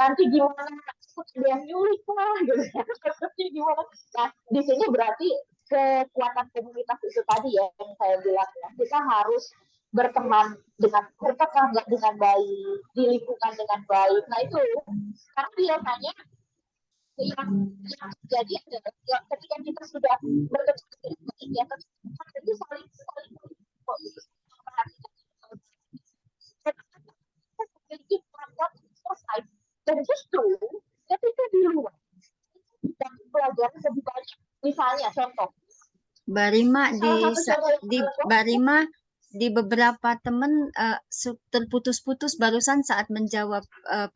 Nanti gimana? Ada yang nyulik lah gitu ya. Nanti gimana? Nah, di sini berarti kekuatan komunitas itu tadi ya yang saya bilang ya. Kita harus berteman dengan bertetangga dengan baik, di lingkungan dengan baik. Nah itu karena biasanya yang terjadi adalah ya, ketika kita sudah bertetangga dengan baik ya, itu saling saling memiliki kemampuan selesai. Dan justru ketika di luar kita belajar lebih banyak. Misalnya contoh, Barima salah satu contoh di Barima di beberapa teman terputus-putus barusan saat menjawab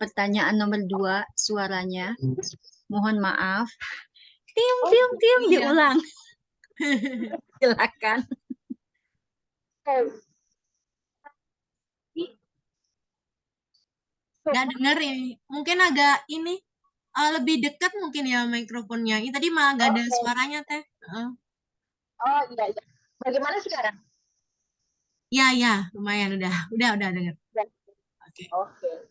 pertanyaan nomor 2 suaranya. Mohon maaf. Tiung tiung tiung Iya. diulang. Silakan. Nggak denger ini. Mungkin agak ini lebih dekat mungkin ya mikrofonnya. Ini tadi malah nggak ada suaranya, Teh. Oh iya iya. Bagaimana sekarang? Ya, ya, lumayan udah denger. Oke. Oke.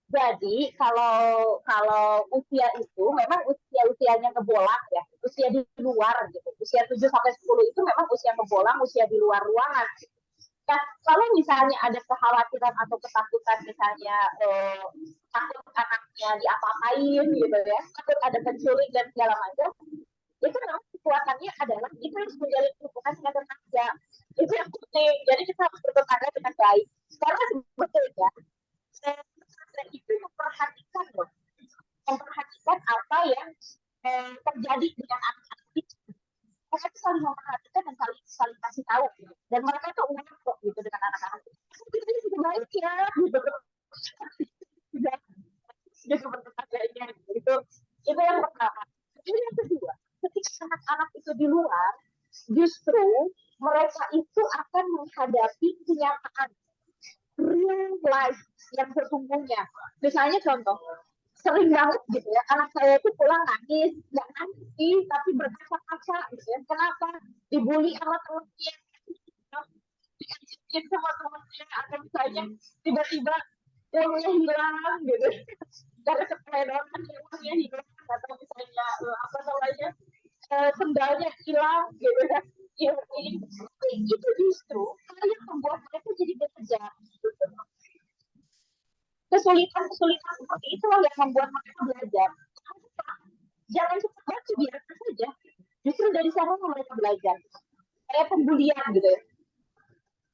Jadi kalau usia itu memang usianya ngebolang ya, usia di luar gitu. Usia 7 sampai 10 itu memang usia ngebolang, usia di luar ruangan. Nah, kalau misalnya ada kekhawatiran atau ketakutan misalnya takut anaknya diapa-apain gitu ya, takut ada penculik dan segala macam, itu memang kekuatannya adalah kita harus menjalin hubungan dengan tetangga. Itu yang penting. Jadi kita harus bertetangga dengan baik. Karena sebetulnya pesantren itu memperhatikan loh, memperhatikan apa yang terjadi dengan anak-anak itu. Mereka itu saling memperhatikan dan saling kasih tahu gitu. Dan mereka tuh unik kok gitu dengan anak-anak itu. Kita ini juga baik ya gitu. Juga bertetangganya gitu. Itu yang pertama. Jadi yang kedua, ketika anak-anak itu di luar, justru mereka itu akan menghadapi kenyataan real life yang sesungguhnya. Misalnya contoh, sering banget gitu ya, anak saya itu pulang nangis, nggak nangis sih, tapi berkaca-kaca gitu ya. Kenapa? Dibully sama temennya, diajakin sama temennya, atau misalnya tiba-tiba uangnya hilang gitu. Karena kepedoman uangnya hilang, atau misalnya apa namanya, sendalnya hilang gitu ya. Ya, itu justru yang membuat mereka jadi bekerja. Kesulitan-kesulitan seperti itulah yang membuat mereka belajar. Jangan cepat baca, biarkan saja. Justru dari sana mereka belajar. Kayak pembulian gitu ya.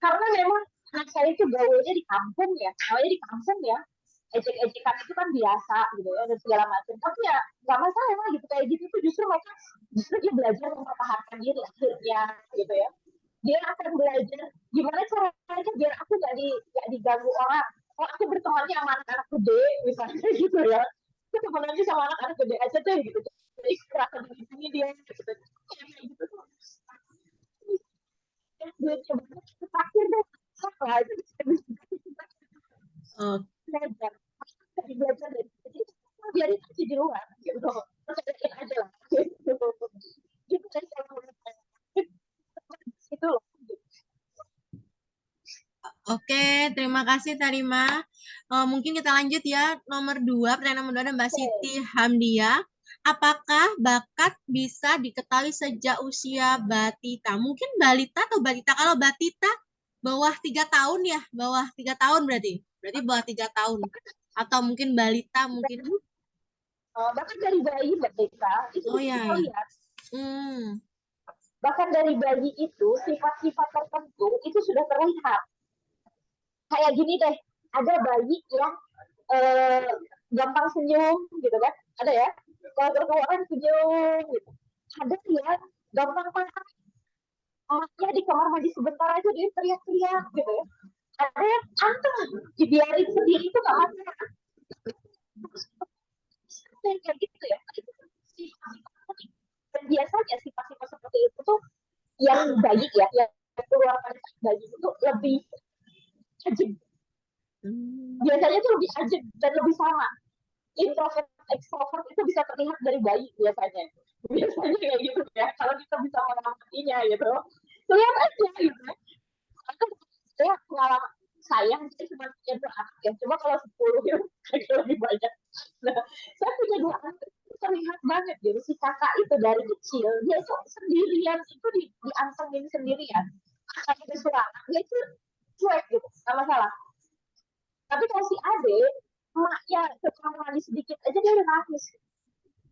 Karena memang anak saya itu gaulnya di kampung ya. Gaulnya di kampung ya. Ejek-ejekan itu kan biasa gitu ya. Dan segala macam. Tapi ya gak masalah gitu. Kayak gitu tuh justru dia belajar mempertahankan diri akhirnya gitu ya. Dia akan belajar gimana caranya biar aku gak diganggu orang. Oh, aku bertemannya sama anak-anak gede misalnya gitu ya. Aku temenannya sama anak-anak gede aja deh gitu. Jadi kerasa dilindungi dia gitu. Kayak gitu tuh. Duitnya banyak, terakhir deh. Apa aja bisa Oh, belajar. Jadi belajar dari jadi biarin aja di luar gitu. Terus aja lah gitu. Gitu kan kalau menurut saya. Itu loh. Oke, terima kasih Tarima. Mungkin kita lanjut ya. Pertanyaan nomor 2 ada Mbak Siti Hamdia. Apakah bakat bisa diketahui sejak usia batita? Mungkin balita atau batita? Kalau batita bawah 3 tahun ya, bawah 3 tahun berarti. Berarti bawah 3 tahun. Atau mungkin balita mungkin. Bahkan dari bayi mereka itu Oh bisa ya, kita ya. lihat. Hmm. Bahkan dari bayi itu sifat-sifat tertentu itu sudah terlihat. Kayak gini deh, ada bayi yang gampang senyum gitu kan, ada ya. Kalau orang senyum gitu. Ada yang gampang marah, anaknya di kamar mandi sebentar aja dia teriak-teriak gitu ya. Ada yang anteng, dibiarin sendiri itu nggak masalah. Kayak gitu ya. Dan biasanya sifat-sifat seperti itu tuh yang bayi ya, yang keluar pada bayi itu lebih ajem. Biasanya tuh lebih ajem dan lebih sama. Introvert extrovert itu bisa terlihat dari bayi biasanya kayak gitu ya, kalau kita bisa mengamatinya gitu, lihat aja gitu. Aku saya pengalaman sayang saya cuma punya 2 anak ya, cuma kalau 10 itu agak lebih banyak. Nah, saya punya 2 anak, terlihat banget gitu si kakak itu dari kecil dia itu sendirian itu diantengin sendirian, kakak itu suara dia itu cuek gitu, nggak masalah. Tapi kalau si Ade, emaknya ke kamar mandi sedikit aja dia udah nangis.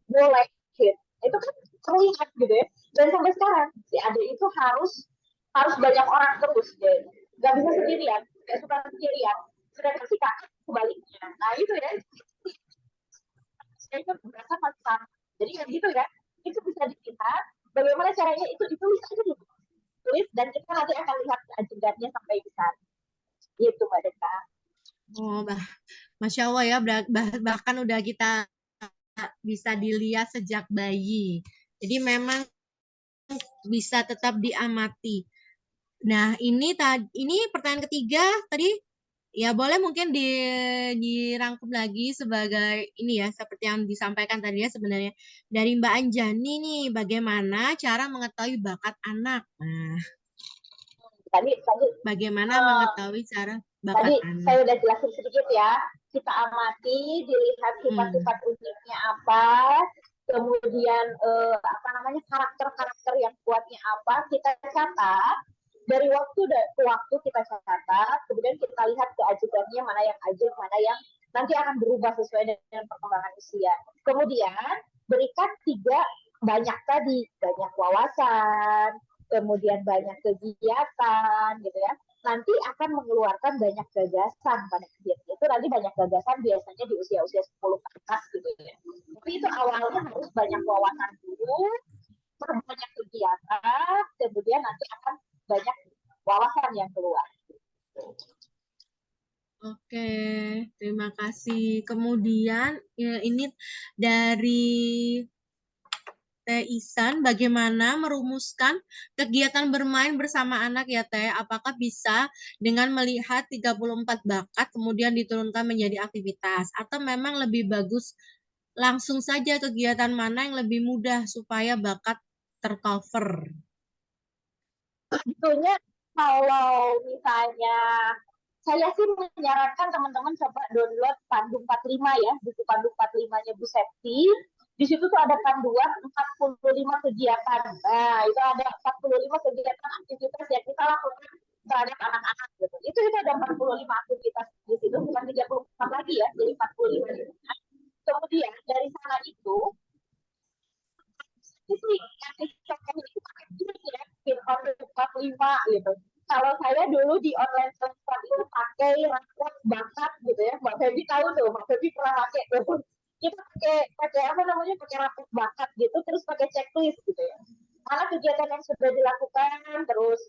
Boleh, gitu. Itu kan terlihat gitu ya. Dan sampai sekarang, si Ade itu harus harus banyak orang terus. Deh. Gak bisa sendirian, gak suka sendirian. Sedangkan si kakak sebaliknya. Nah itu ya, saya itu merasa macam. Jadi kayak gitu ya, itu bisa dilihat bagaimana caranya itu ditulis aja dulu. Tulis dan kita nanti akan lihat agendanya sampai besar. Gitu Mbak Deka. Oh, Masya Allah ya, bahkan udah kita bisa dilihat sejak bayi. Jadi memang bisa tetap diamati. Nah, ini pertanyaan ketiga tadi ya boleh mungkin dirangkum lagi sebagai ini ya seperti yang disampaikan tadi ya sebenarnya dari Mbak Anjani nih bagaimana cara mengetahui bakat anak. Nah, Tadi bagaimana uh, mengetahui cara bakat tadi anak? saya udah jelasin sedikit ya. Kita amati, dilihat Hmm. sifat-sifat uniknya apa, kemudian apa namanya karakter-karakter yang kuatnya apa, kita catat. Dari waktu ke waktu kita catat, kemudian kita lihat keajukannya mana yang ajib, mana yang nanti akan berubah sesuai dengan perkembangan usia. Kemudian berikan 3 banyak tadi, banyak wawasan, kemudian banyak kegiatan gitu ya, nanti akan mengeluarkan banyak gagasan pada kegiatan itu. Nanti banyak gagasan biasanya di usia-usia 10 ke atas gitu ya. Tapi itu awalnya harus banyak wawasan dulu, banyak kegiatan, kemudian nanti akan banyak wawasan yang keluar. Oke, terima kasih. Kemudian ya, ini dari Teh Isan, bagaimana merumuskan kegiatan bermain bersama anak ya Teh? Apakah bisa dengan melihat 34 bakat kemudian diturunkan menjadi aktivitas? Atau memang lebih bagus langsung saja kegiatan mana yang lebih mudah supaya bakat tercover? Sebetulnya kalau misalnya saya sih menyarankan teman-teman coba download Pandu 45 ya, buku Pandu 45-nya Bu Septi. Di situ tuh ada panduan 45 kegiatan. Nah, itu ada 45 kegiatan aktivitas yang kita lakukan terhadap anak-anak gitu. Itu ada 45 aktivitas di situ, bukan 34 lagi ya, jadi 45. Kemudian dari sana itu sih kasih contohnya itu pakai jurus ya, pin 45 gitu. Kalau saya dulu di online class itu pakai rapot bakat gitu ya, Mbak Febi tahu tuh, Mbak Febi pernah pakai tuh. Kita pakai apa namanya, pakai rapot bakat gitu, terus pakai checklist gitu ya. Mana kegiatan yang sudah dilakukan, terus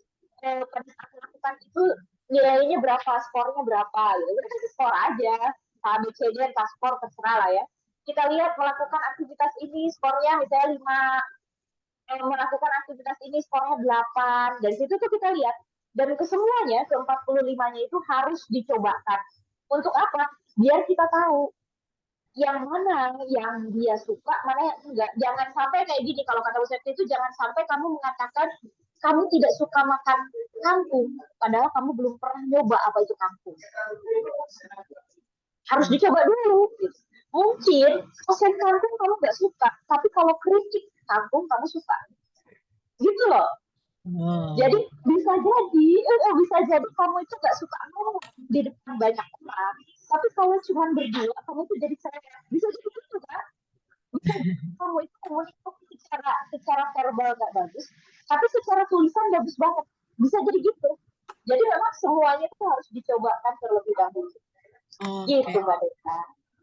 pada saat melakukan itu nilainya berapa, skornya berapa gitu. Kita kasih skor aja, ABCD, skor terserah lah ya. Kita lihat melakukan aktivitas ini skornya misalnya 5, melakukan aktivitas ini skornya 8. Dari situ tuh kita lihat. Dan kesemuanya, ke 45-nya itu harus dicobakan. Untuk apa? Biar kita tahu. yang mana yang dia suka, mana yang enggak. Jangan sampai kayak gini, kalau kata Bu Septi itu jangan sampai kamu mengatakan kamu tidak suka makan kangkung, padahal kamu belum pernah nyoba apa itu kangkung. Harus dicoba dulu. Gitu. Mungkin oseng kangkung kamu nggak suka, tapi kalau keripik kangkung kamu suka. Gitu loh. Oh. Jadi bisa jadi kamu itu nggak suka ngomong di depan banyak orang, tapi kalau cuma berdua kamu tuh jadi saya bisa jadi gitu kan? Bisa kamu itu komunikasi secara verbal nggak bagus, tapi secara tulisan bagus banget. Bisa jadi gitu. Jadi memang semuanya itu harus dicobakan terlebih dahulu. Gitu Oke. Mbak Desa.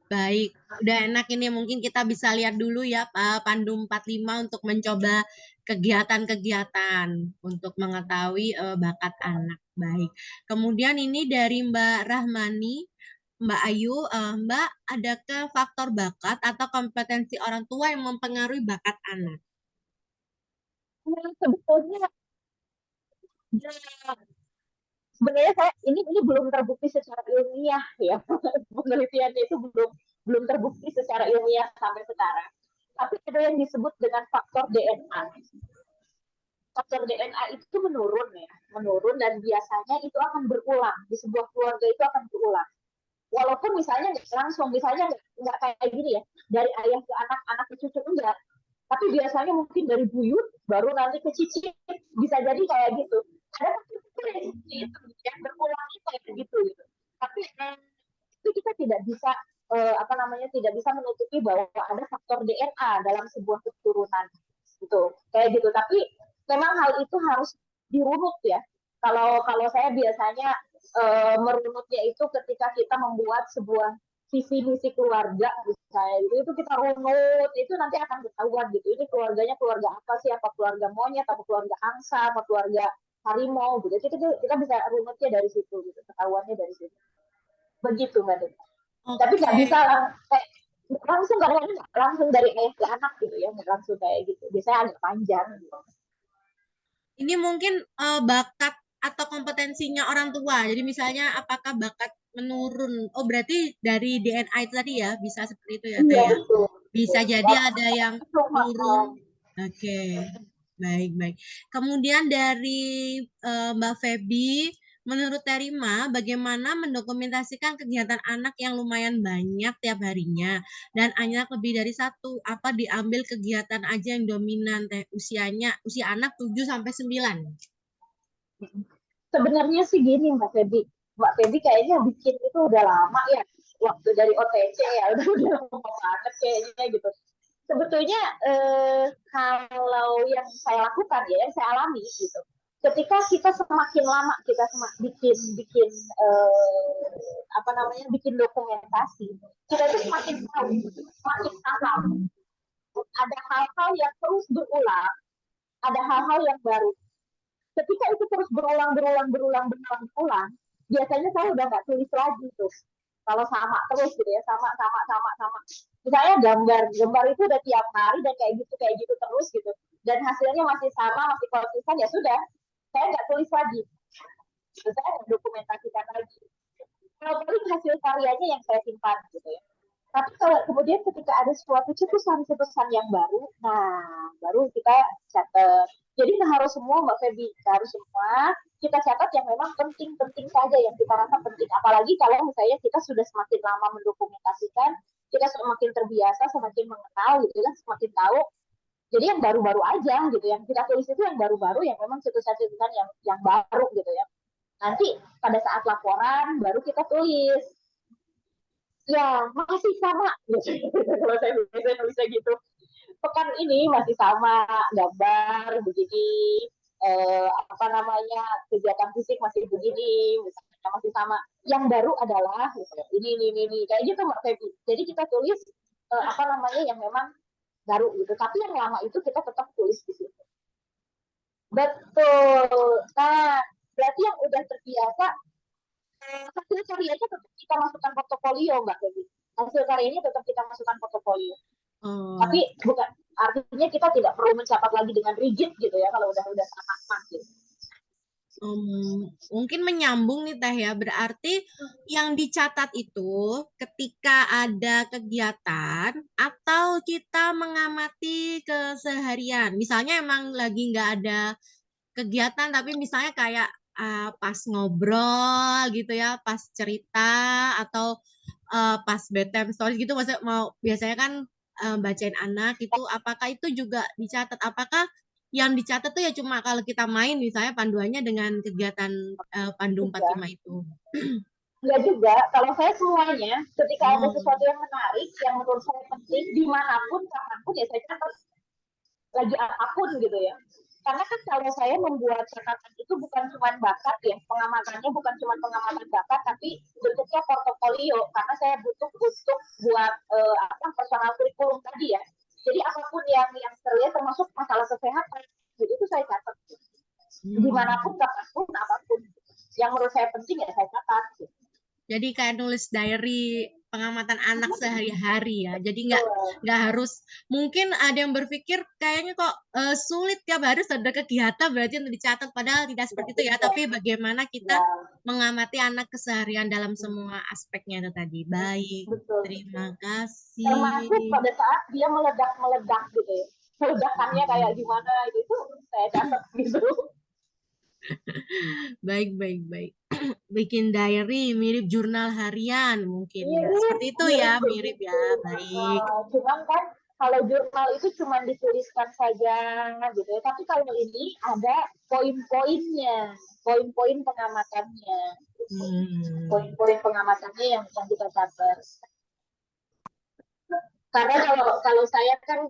Baik, udah enak ini mungkin kita bisa lihat dulu ya Pandu 45 untuk mencoba kegiatan-kegiatan untuk mengetahui bakat anak. Baik. Kemudian ini dari Mbak Rahmani, Mbak Ayu, Mbak, adakah faktor bakat atau kompetensi orang tua yang mempengaruhi bakat anak? Nah, sebetulnya sebenarnya saya ini belum terbukti secara ilmiah ya. Penelitiannya itu belum terbukti secara ilmiah sampai sekarang. Tapi ada yang disebut dengan faktor DNA. Faktor DNA itu menurun dan biasanya itu akan berulang di sebuah keluarga, itu akan berulang. Walaupun misalnya nggak langsung, misalnya nggak kayak gini ya, dari ayah ke anak ke cucu, enggak. Tapi biasanya mungkin dari buyut, baru nanti ke cicit, bisa jadi kayak gitu. Ada yang berulang itu kayak gitu. Tapi itu kita tidak bisa tidak bisa menutupi bahwa ada faktor DNA dalam sebuah keturunan gitu, kayak gitu. Tapi memang hal itu harus dirunut ya. Kalau saya biasanya merunutnya itu ketika kita membuat sebuah visi misi keluarga misalnya itu kita runut, itu nanti akan ketahuan gitu, ini keluarganya keluarga apa sih, apa keluarga monyet, apa keluarga angsa, apa keluarga harimau gitu. Kita bisa runutnya dari situ gitu, ketahuannya dari situ. Begitu Mbak Dita. Tapi nggak bisa langsung langsung dari ayah ke anak gitu ya, langsung kayak gitu. Biasanya agak panjang gitu. Ini mungkin bakat atau kompetensinya orang tua. Jadi misalnya apakah bakat menurun? Oh, berarti dari DNA itu tadi ya, bisa seperti itu ya, Teh Iya ya? betul. Bisa jadi ada yang turun. Oke, baik-baik. Kemudian dari Mbak Feby, menurut Terima, bagaimana mendokumentasikan kegiatan anak yang lumayan banyak tiap harinya dan anak lebih dari satu? Apa diambil kegiatan aja yang dominan usia anak 7 sampai 9? Sebenarnya sih gini Mbak Feby kayaknya bikin itu udah lama ya, waktu dari OTC ya, udah lama banget kayaknya gitu. Sebetulnya kalau yang saya lakukan ya, yang saya alami gitu, ketika kita semakin lama kita bikin bikin bikin dokumentasi, kita itu semakin tahu, semakin paham. Ada hal-hal yang terus berulang, ada hal-hal yang baru. Ketika itu terus berulang, biasanya saya udah nggak tulis lagi tuh. Kalau sama terus gitu ya, sama. Misalnya gambar itu udah tiap hari dan kayak gitu terus gitu. Dan hasilnya masih sama, masih konsisten, ya sudah, saya nggak tulis lagi. Saya nggak dokumentasikan lagi. Kalau paling hasil karyanya yang saya simpan gitu ya. Tapi kalau kemudian ketika ada suatu cetusan-cetusan yang baru, nah baru kita catat. Jadi harus semua Mbak Febi, harus semua kita catat yang memang penting-penting saja, yang kita rasa penting. Apalagi kalau misalnya kita sudah semakin lama mendokumentasikan, kita semakin terbiasa, semakin mengenal gitu kan, semakin tahu. Jadi yang baru-baru aja gitu, yang kita tulis itu yang baru-baru, yang memang cetusan-cetusan yang baru gitu ya. Nanti pada saat laporan baru kita tulis, ya masih sama kalau saya bisa nulisnya gitu, pekan ini masih sama, gambar begini, kegiatan fisik masih begini, misalnya masih sama, yang baru adalah ini kayak gitu Mbak Febi. Jadi kita tulis yang memang baru gitu, tapi yang lama itu kita tetap tulis di situ. Betul. Nah, berarti yang udah terbiasa, hasil karyanya tetap kita masukkan portofolio Mbak Febi. Hasil karyanya tetap kita masukkan portofolio. Tapi bukan artinya kita tidak perlu mencatat lagi dengan rigid gitu ya, kalau udah sama gitu. Mungkin menyambung nih Teh ya, berarti yang dicatat itu ketika ada kegiatan atau kita mengamati keseharian. Misalnya emang lagi nggak ada kegiatan, tapi misalnya kayak pas ngobrol gitu ya, pas cerita atau pas bedtime stories gitu, maksudnya mau biasanya kan bacain anak itu, apakah itu juga dicatat? Apakah yang dicatat tuh ya cuma kalau kita main misalnya panduannya dengan kegiatan Pandu Juga 45 itu. enggak juga, kalau saya semuanya ketika ada Oh. sesuatu yang menarik yang menurut saya penting dimanapun kapanpun ya saya catat, lagi apapun gitu ya. Karena kan kalau saya membuat catatan itu bukan cuma bakat ya, pengamatannya bukan cuma pengamatan bakat, tapi bentuknya portofolio. Karena saya butuh buat personal kurikulum tadi ya. Jadi apapun yang terlihat termasuk masalah kesehatan, jadi itu saya catat. Hmm. Dimanapun, kapanpun, apapun. Yang menurut saya penting ya saya catat. Gitu. Jadi kayak nulis diary pengamatan anak sehari-hari ya. Jadi Betul. nggak harus, mungkin ada yang berpikir kayaknya kok sulit tiap hari harus ada kegiatan berarti untuk dicatat, padahal tidak Tidak seperti itu ya. juga. Tapi bagaimana kita Ya, mengamati anak keseharian dalam semua aspeknya itu tadi. Baik, betul. terima Termasuk kasih. pada saat dia meledak-meledak gitu ya. Meledakannya kayak gimana gitu, saya catat gitu. Baik, baik, baik. Bikin diary mirip jurnal harian mungkin ya. Mirip, Seperti itu mirip ya, mirip begitu. ya. Baik. Cuman kan kalau jurnal itu cuma dituliskan saja gitu ya. Tapi kalau ini ada poin-poinnya, poin-poin pengamatannya. Hmm. Poin-poin pengamatannya yang kita catat. Karena kalau saya kan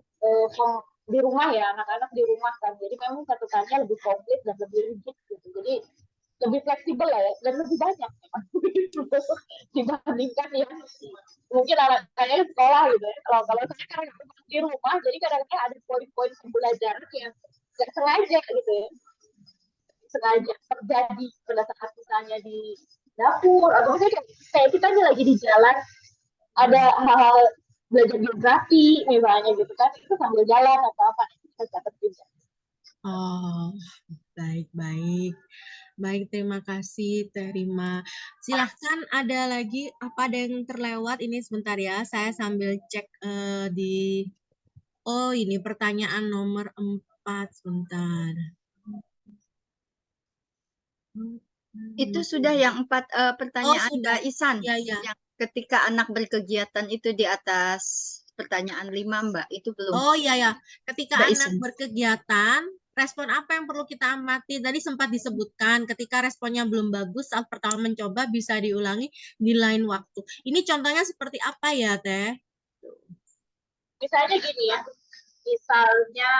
di rumah ya, anak-anak di rumah kan, jadi memang catatannya lebih komplit dan lebih rigid gitu. Jadi lebih fleksibel lah ya, dan lebih banyak memang dibandingkan yang mungkin anak-anaknya sekolah gitu ya. Kalau saya karena di rumah, jadi kadang-kadang ada poin-poin pembelajaran yang nggak sengaja gitu ya, sengaja terjadi pada saat misalnya di dapur atau misalnya kayak kita nih lagi di jalan ada hal-hal belajar geografi misalnya gitu kan, itu sambil jalan atau apa kita catat juga. Oh, baik-baik. Baik, terima kasih, Terima. Silahkan ada lagi, apa ada yang terlewat? Ini sebentar ya, saya sambil cek di, oh ini pertanyaan nomor 4, sebentar. Itu sudah yang 4 Oh, pertanyaan sudah. Mbak Isan. Ya, ya. Yang ketika anak berkegiatan itu di atas pertanyaan 5 Mbak. Itu belum. Oh iya ya, ketika Mbak anak Isan. berkegiatan, respon apa yang perlu kita amati? Tadi sempat disebutkan, ketika responnya belum bagus saat pertama mencoba bisa diulangi di lain waktu. Ini contohnya seperti apa ya, Teh? Misalnya gini ya, misalnya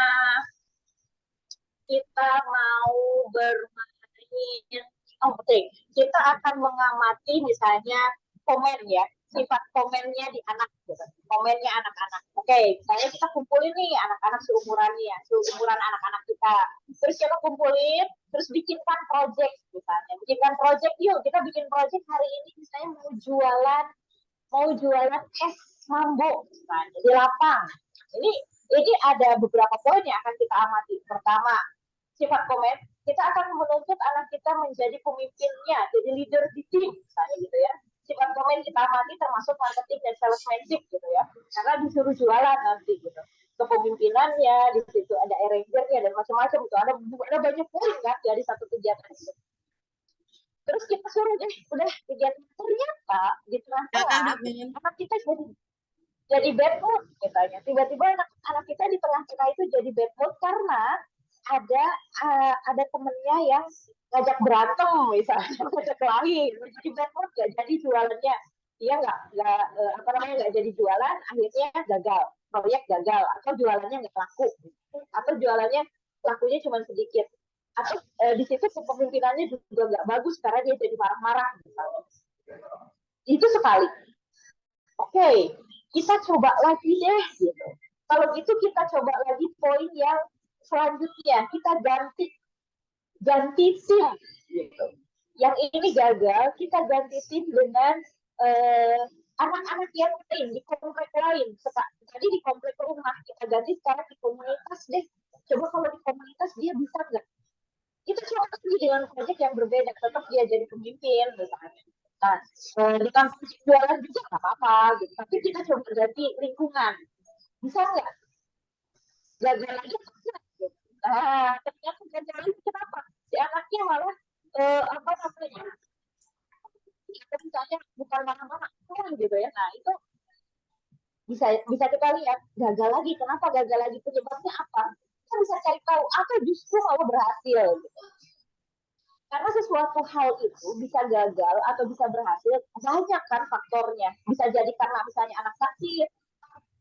kita mau bermain, oh okay, kita akan mengamati misalnya komen ya, sifat komennya di anak gitu. Komennya anak-anak. Oke, misalnya kita kumpulin nih anak-anak seumurannya, seumuran anak-anak kita. Terus kita kumpulin, terus bikinkan project misalnya. Bikinkan project, yuk kita bikin project hari ini misalnya mau jualan es mambo misalnya di lapang. Ini ada beberapa poin yang akan kita amati. Pertama, sifat komen, kita akan menuntut anak kita menjadi pemimpinnya, jadi leader di tim, misalnya gitu ya. Sifat komen kita amati termasuk marketing dan salesmanship gitu ya, karena disuruh jualan nanti gitu. Kepemimpinannya, di situ ada arrangernya dan macam-macam itu ada banyak poin kan dari satu kegiatan itu. Terus kita suruh deh, udah kegiatan ternyata di tengah-tengah anak kita jadi bad mood misalnya. Tiba-tiba anak kita di tengah-tengah itu jadi bad mood karena ada temennya yang ngajak berantem misalnya, ngajak kelahi, jadi bad mood gak jadi jualannya, dia nggak jadi jualan, akhirnya gagal, proyek gagal, atau jualannya nggak laku, atau jualannya lakunya cuma sedikit, atau di situ kepemimpinannya juga nggak bagus karena dia jadi marah-marah misalnya. Itu sekali. Oke, kita coba lagi deh gitu. Kalau gitu kita coba lagi poin yang selanjutnya, kita ganti tim gitu. Yang ini gagal, kita ganti tim dengan anak-anak yang lain di komplek lain. Tadi di komplek rumah, kita ganti sekarang di komunitas deh. Coba kalau di komunitas dia bisa nggak? Kita coba dengan proyek yang berbeda, tetap dia jadi pemimpin misalnya. Nah, di kampus jualan juga nggak apa-apa gitu, tapi kita coba ganti lingkungan, bisa nggak gagal lagi gitu. Nah, ternyata gagal lagi kenapa? Si anaknya malah apa namanya? Misalnya bukan mana-mana gitu ya. Nah, itu bisa bisa kita lihat gagal lagi. Kenapa gagal lagi? Penyebabnya apa? Kita bisa cari tahu apa justru malah berhasil. Gitu. Karena sesuatu hal itu bisa gagal atau bisa berhasil, banyak kan faktornya. Bisa jadi karena misalnya anak sakit,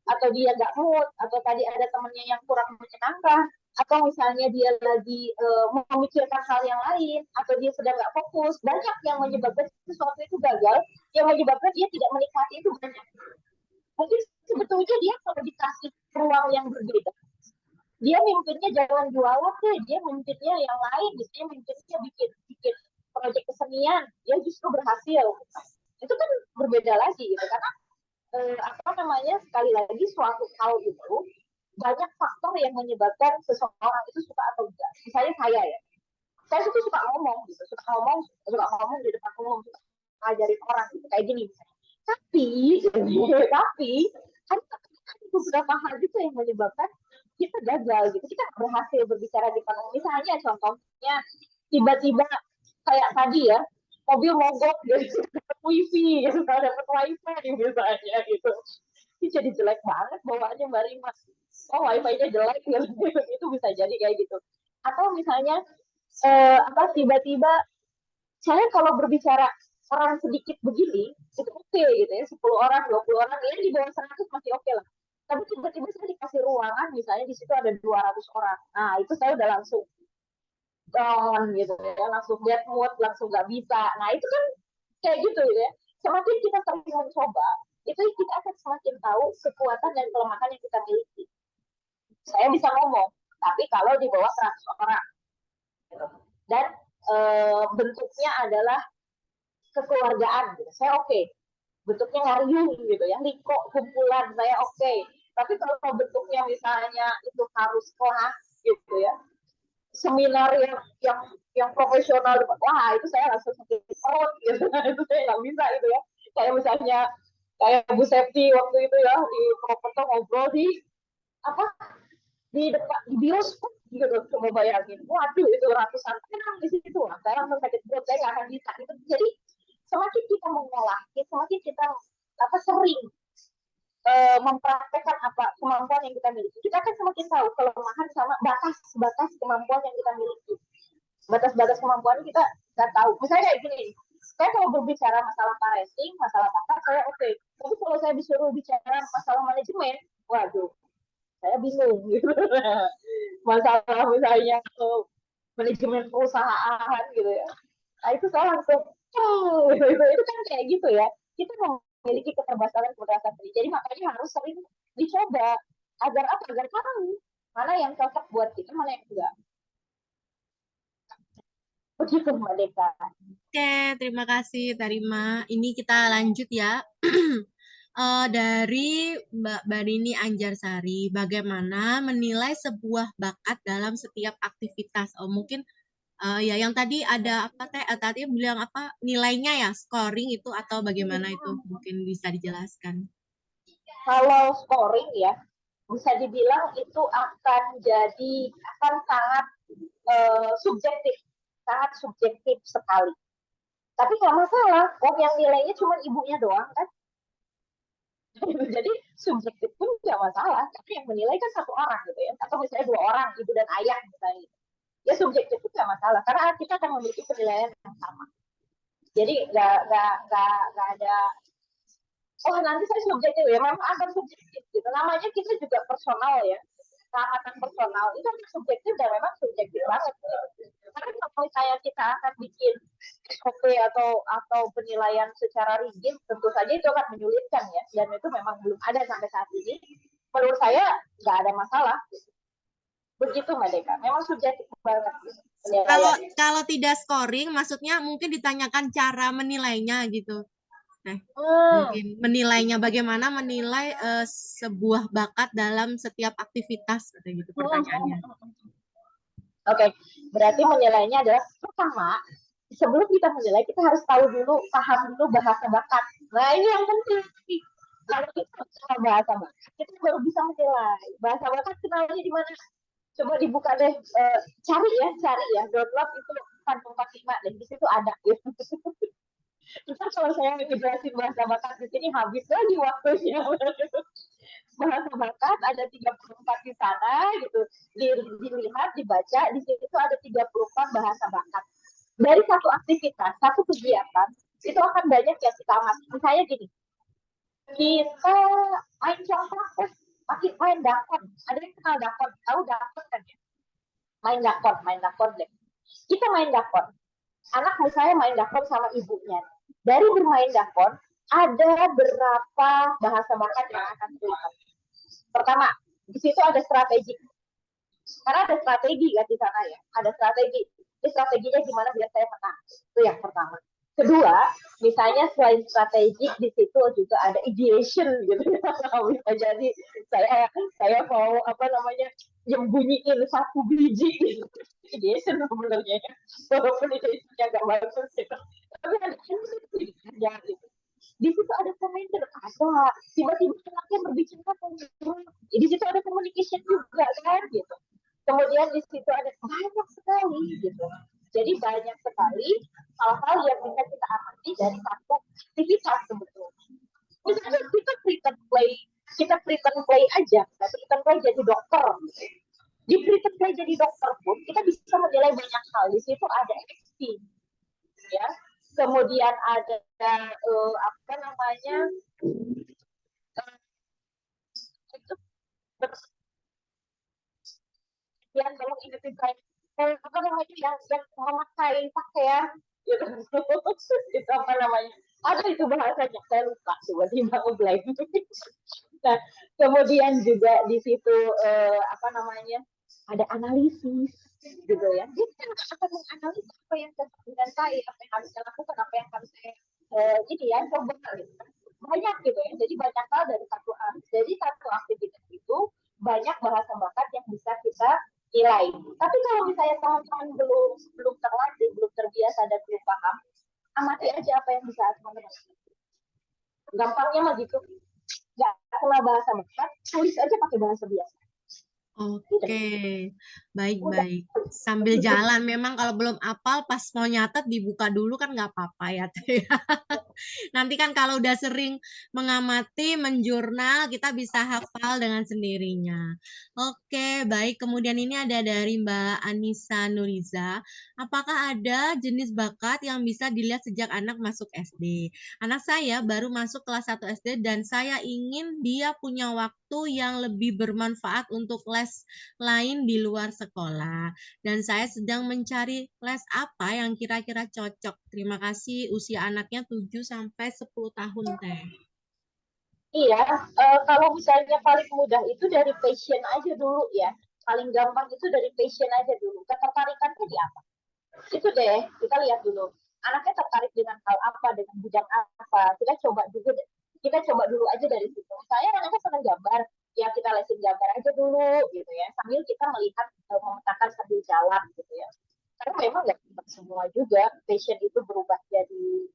atau dia nggak mood, atau tadi ada temennya yang kurang menyenangkan, atau misalnya dia lagi memikirkan hal yang lain, atau dia sedang nggak fokus. Banyak yang menyebabkan sesuatu itu gagal, yang menyebabkan dia tidak menikmati itu banyak. Mungkin sebetulnya dia kalau dikasih ruang yang berbeda, dia mimpinya jangan jualan deh, dia mimpinya yang lain, dia mimpinya bikin bikin proyek kesenian, dia justru berhasil. Itu kan berbeda lagi gitu, karena apa namanya, sekali lagi suatu hal itu banyak faktor yang menyebabkan seseorang itu suka atau enggak. Misalnya saya ya, saya itu suka ngomong gitu, suka ngomong di depan umum, suka ngajarin orang gitu, kayak gini. Tapi, tapi ada beberapa hal juga yang menyebabkan kita gagal gitu, kita berhasil berbicara di depan umum. Misalnya contohnya tiba-tiba kayak tadi ya, mobil mogok dari dapat wifi gitu, dapat wifi misalnya gitu, ini jadi jelek banget bawaannya Mbak Rima. Oh, wifi-nya jelek gitu. Itu bisa jadi kayak gitu. Atau misalnya apa tiba-tiba saya kalau berbicara orang sedikit begini itu oke gitu ya, 10 orang 20 orang ya, di bawah 100 masih oke lah. Tapi tiba-tiba saya dikasih ruangan misalnya di situ ada 200 orang, nah itu saya udah langsung down gitu ya, langsung bad mood, langsung nggak bisa. Nah itu kan kayak gitu ya, semakin kita sering mencoba itu kita akan semakin tahu kekuatan dan kelemahan yang kita miliki. Saya bisa ngomong tapi kalau di bawah 100 orang gitu. Dan bentuknya adalah kekeluargaan gitu, saya oke. Bentuknya ngariung gitu ya, liko kumpulan, saya oke. Tapi kalau bentuknya misalnya itu harus kelas gitu ya, seminar yang profesional, wah itu saya langsung sakit perut gitu. Itu saya nggak bisa gitu ya. Kayak misalnya kayak Bu Septi waktu itu ya di Purwokerto ngobrol di apa di depan di bioskop gitu, coba bayangin, waduh itu ratusan orang di situ, nah, saya langsung sakit perut, saya nggak akan bisa gitu. Jadi semakin kita mengolah, semakin kita apa sering mempraktekkan apa kemampuan yang kita miliki, kita akan semakin tahu kelemahan sama batas-batas kemampuan yang kita miliki. Batas-batas kemampuan kita nggak tahu. Misalnya kayak gini, saya kalau berbicara masalah parenting, masalah bakat, saya oke. Tapi kalau saya disuruh bicara masalah manajemen, waduh, saya bingung gitu. Masalah misalnya manajemen perusahaan gitu ya. Nah itu saya langsung, itu kan kayak gitu ya. Kita memiliki keterbatasan diri. Jadi makanya harus sering dicoba agar apa? Agar tahu mana yang cocok buat kita, mana yang enggak. Begitu Mbak Deka. Oke, terima kasih Tarima. Ini kita lanjut ya. Dari Mbak Barini Anjarsari, bagaimana menilai sebuah bakat dalam setiap aktivitas? Oh, mungkin ya yang tadi ada apa tadi bilang apa nilainya ya, scoring itu atau bagaimana itu? Mungkin bisa dijelaskan. Kalau scoring ya, bisa dibilang itu akan sangat sangat subjektif sekali. Tapi nggak masalah, yang nilainya cuma ibunya doang kan. Jadi subjektif pun nggak masalah, tapi yang menilai kan satu orang gitu ya, atau misalnya 2 orang, ibu dan ayah misalnya. Ya subjektif pun nggak masalah, karena kita akan memiliki penilaian yang sama. Jadi nggak ada nanti saya subjektif ya, memang akan subjektif gitu. Namanya kita juga personal ya, keangkatan personal itu kan subjektif dan memang subjektif banget. Karena kalau misalnya kita akan bikin SOP atau penilaian secara rigid, tentu saja itu akan menyulitkan ya, dan itu memang belum ada sampai saat ini. Menurut saya nggak ada masalah. Begitu Mbak Deka, memang subjektif banget. Kalau tidak scoring, maksudnya mungkin ditanyakan cara menilainya gitu. Nah, mungkin menilainya bagaimana menilai sebuah bakat dalam setiap aktivitas, gitu pertanyaannya. Oke, berarti menilainya adalah pertama, sebelum kita menilai, kita harus tahu dulu, paham dulu bahasa bakat. Nah, ini yang penting. Kalau kita tahu bahasa bakat, kita baru bisa menilai. Bahasa bakat kenalnya di mana? Coba dibuka deh, cari ya. Download itu Fun 45 deh, di situ ada. Gitu. Ntar kalau saya ngejelasin bahasa bakat di sini habis lagi waktunya. Bahasa bakat ada 34 di sana gitu. Dilihat, dibaca, di situ ada 34 bahasa bakat. Dari satu aktivitas, satu kegiatan, itu akan banyak yang kita amati. Misalnya gini, kita main congklak, main dakon. Ada yang kenal dakon? Tahu dakon kan ya? Main dakon deh. Kita main dakon. Anak misalnya main dakon sama ibunya. Dari bermain dakon, ada berapa bahasa bakat yang akan keluar. Pertama, di situ ada strategi. Karena ada strategi kan di sana ya. Ada strategi. Ini strateginya gimana biar saya menang. Itu yang pertama. Kedua, misalnya selain strategi di situ juga ada ideation gitu. Bisa jadi saya mau nyembunyiin satu biji gitu. Ideation sebenarnya. Walaupun ideationnya nggak bagus gitu. Tapi ada gitu. Di situ ada komentar, ada tiba-tiba anaknya berbicara, di situ ada communication juga kan gitu. Kemudian di situ ada banyak sekali gitu. Jadi banyak sekali hal-hal yang bisa kita amati dari satu aktivitas sebetulnya. Misalnya kita pretend play aja, pretend play jadi dokter. Di pretend play jadi dokter pun kita bisa menilai banyak hal. Di situ ada acting, ya. Kemudian ada apa namanya itu yang kalau identifikasi apa namanya yang memakai pakaian gitu. Itu apa namanya, ada itu bahasanya saya lupa tiba-tiba blank. Nah kemudian juga di situ apa namanya ada analisis gitu ya, dia akan menganalisis apa yang cocok dengan saya, apa yang harus saya lakukan, apa yang harus saya ini ya coba gitu. Banyak gitu ya, jadi banyak hal dari satu aktivitas itu banyak bahasa bakat yang bisa kita nilai. Tapi kalau misalnya teman-teman belum terlatih, belum terbiasa dan belum paham, amati aja apa yang bisa teman-teman. Gampangnya mah gitu, nggak kenal bahasa bakat, tulis aja pakai bahasa biasa. Oke, baik-baik. Sambil jalan, memang kalau belum apal, pas mau nyatet dibuka dulu kan nggak apa-apa ya. Nanti kan kalau udah sering mengamati, menjurnal, kita bisa hafal dengan sendirinya. Oke, baik. Kemudian ini ada dari Mbak Anissa Nuriza. Apakah ada jenis bakat yang bisa dilihat sejak anak masuk SD? Anak saya baru masuk kelas 1 SD dan saya ingin dia punya waktu yang lebih bermanfaat untuk les lain di luar sekolah. Dan saya sedang mencari les apa yang kira-kira cocok. Terima kasih. Usia anaknya 7 sampai 10 tahun, Teh. Iya, kalau misalnya paling mudah itu dari passion aja dulu ya. Paling gampang itu dari passion aja dulu. Ketertarikannya di apa? Itu deh, kita lihat dulu. Anaknya tertarik dengan hal apa, dengan bidang apa. Kita coba dulu aja dari situ. Saya anaknya senang gambar, ya kita lesin gambar aja dulu gitu ya. Sambil kita melihat, memetakan sambil jalan gitu ya. Karena memang nggak semua juga passion itu berubah jadi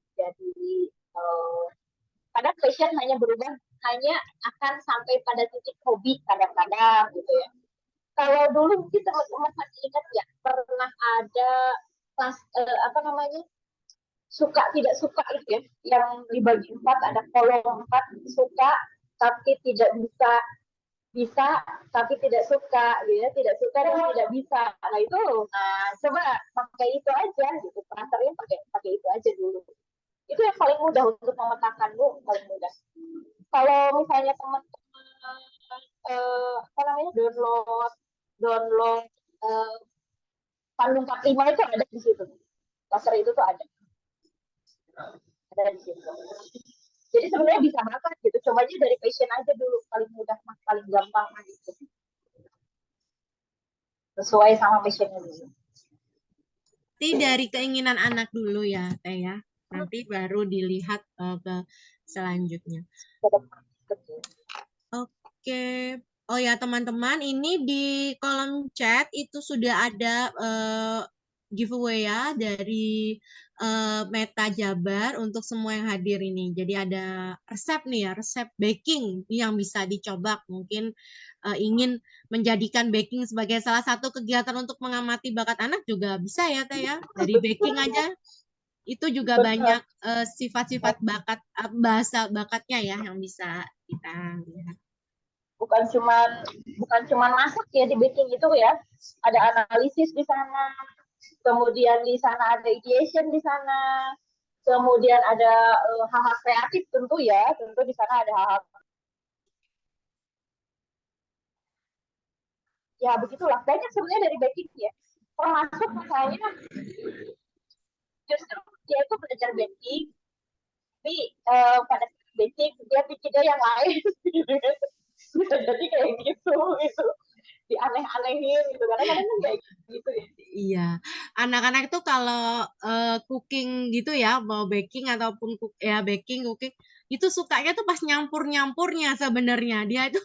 kadang passion hanya berubah hanya akan sampai pada titik hobi kadang-kadang gitu ya. Kalau dulu mungkin teman-teman masih ingat ya, pernah ada kelas apa namanya suka tidak suka itu ya, yang dibagi 4, ada kolom 4, suka tapi tidak bisa, bisa tapi tidak suka gitu ya, tidak suka dan tidak bisa. Nah itu, coba pakai itu aja gitu, pengantarnya pakai itu aja dulu. Itu yang paling mudah untuk memetakan, Bu, paling mudah. Kalau misalnya teman-teman apa namanya download Bandung 45 itu ada di situ. Laser itu tuh ada di situ. Jadi sebenarnya bisa banget gitu. Coba aja dari passion aja dulu, paling mudah, paling gampang gitu. Sesuai sama passionnya dulu. Nanti dari keinginan anak dulu ya, Teh ya. Nanti baru dilihat ke selanjutnya. Oke, Oh ya teman-teman, ini di kolom chat itu sudah ada giveaway ya dari Meta Jabar untuk semua yang hadir ini. Jadi ada resep nih ya, resep baking yang bisa dicoba. Mungkin ingin menjadikan baking sebagai salah satu kegiatan untuk mengamati bakat anak juga bisa ya Teh ya. Dari baking aja itu juga Benar. banyak sifat-sifat bakat, bahasa bakatnya ya yang bisa kita lihat. bukan cuman bukan cuman masak ya di baking itu ya, ada analisis di sana, kemudian di sana ada ideation di sana, kemudian ada hal-hal kreatif tentu ya, tentu di sana ada hal-hal, ya begitulah, banyak sebenarnya dari baking ya, termasuk misalnya justru dia itu belajar baking, tapi pada baking dia pikirnya yang lain. Jadi kayak gitu itu dianeh-anehin gitu, kadang-kadang kan kayak gitu ya. Iya, anak-anak itu kalau cooking gitu ya, mau baking ataupun ya baking, cooking, itu sukanya tuh pas nyampur-nyampurnya sebenarnya. Dia itu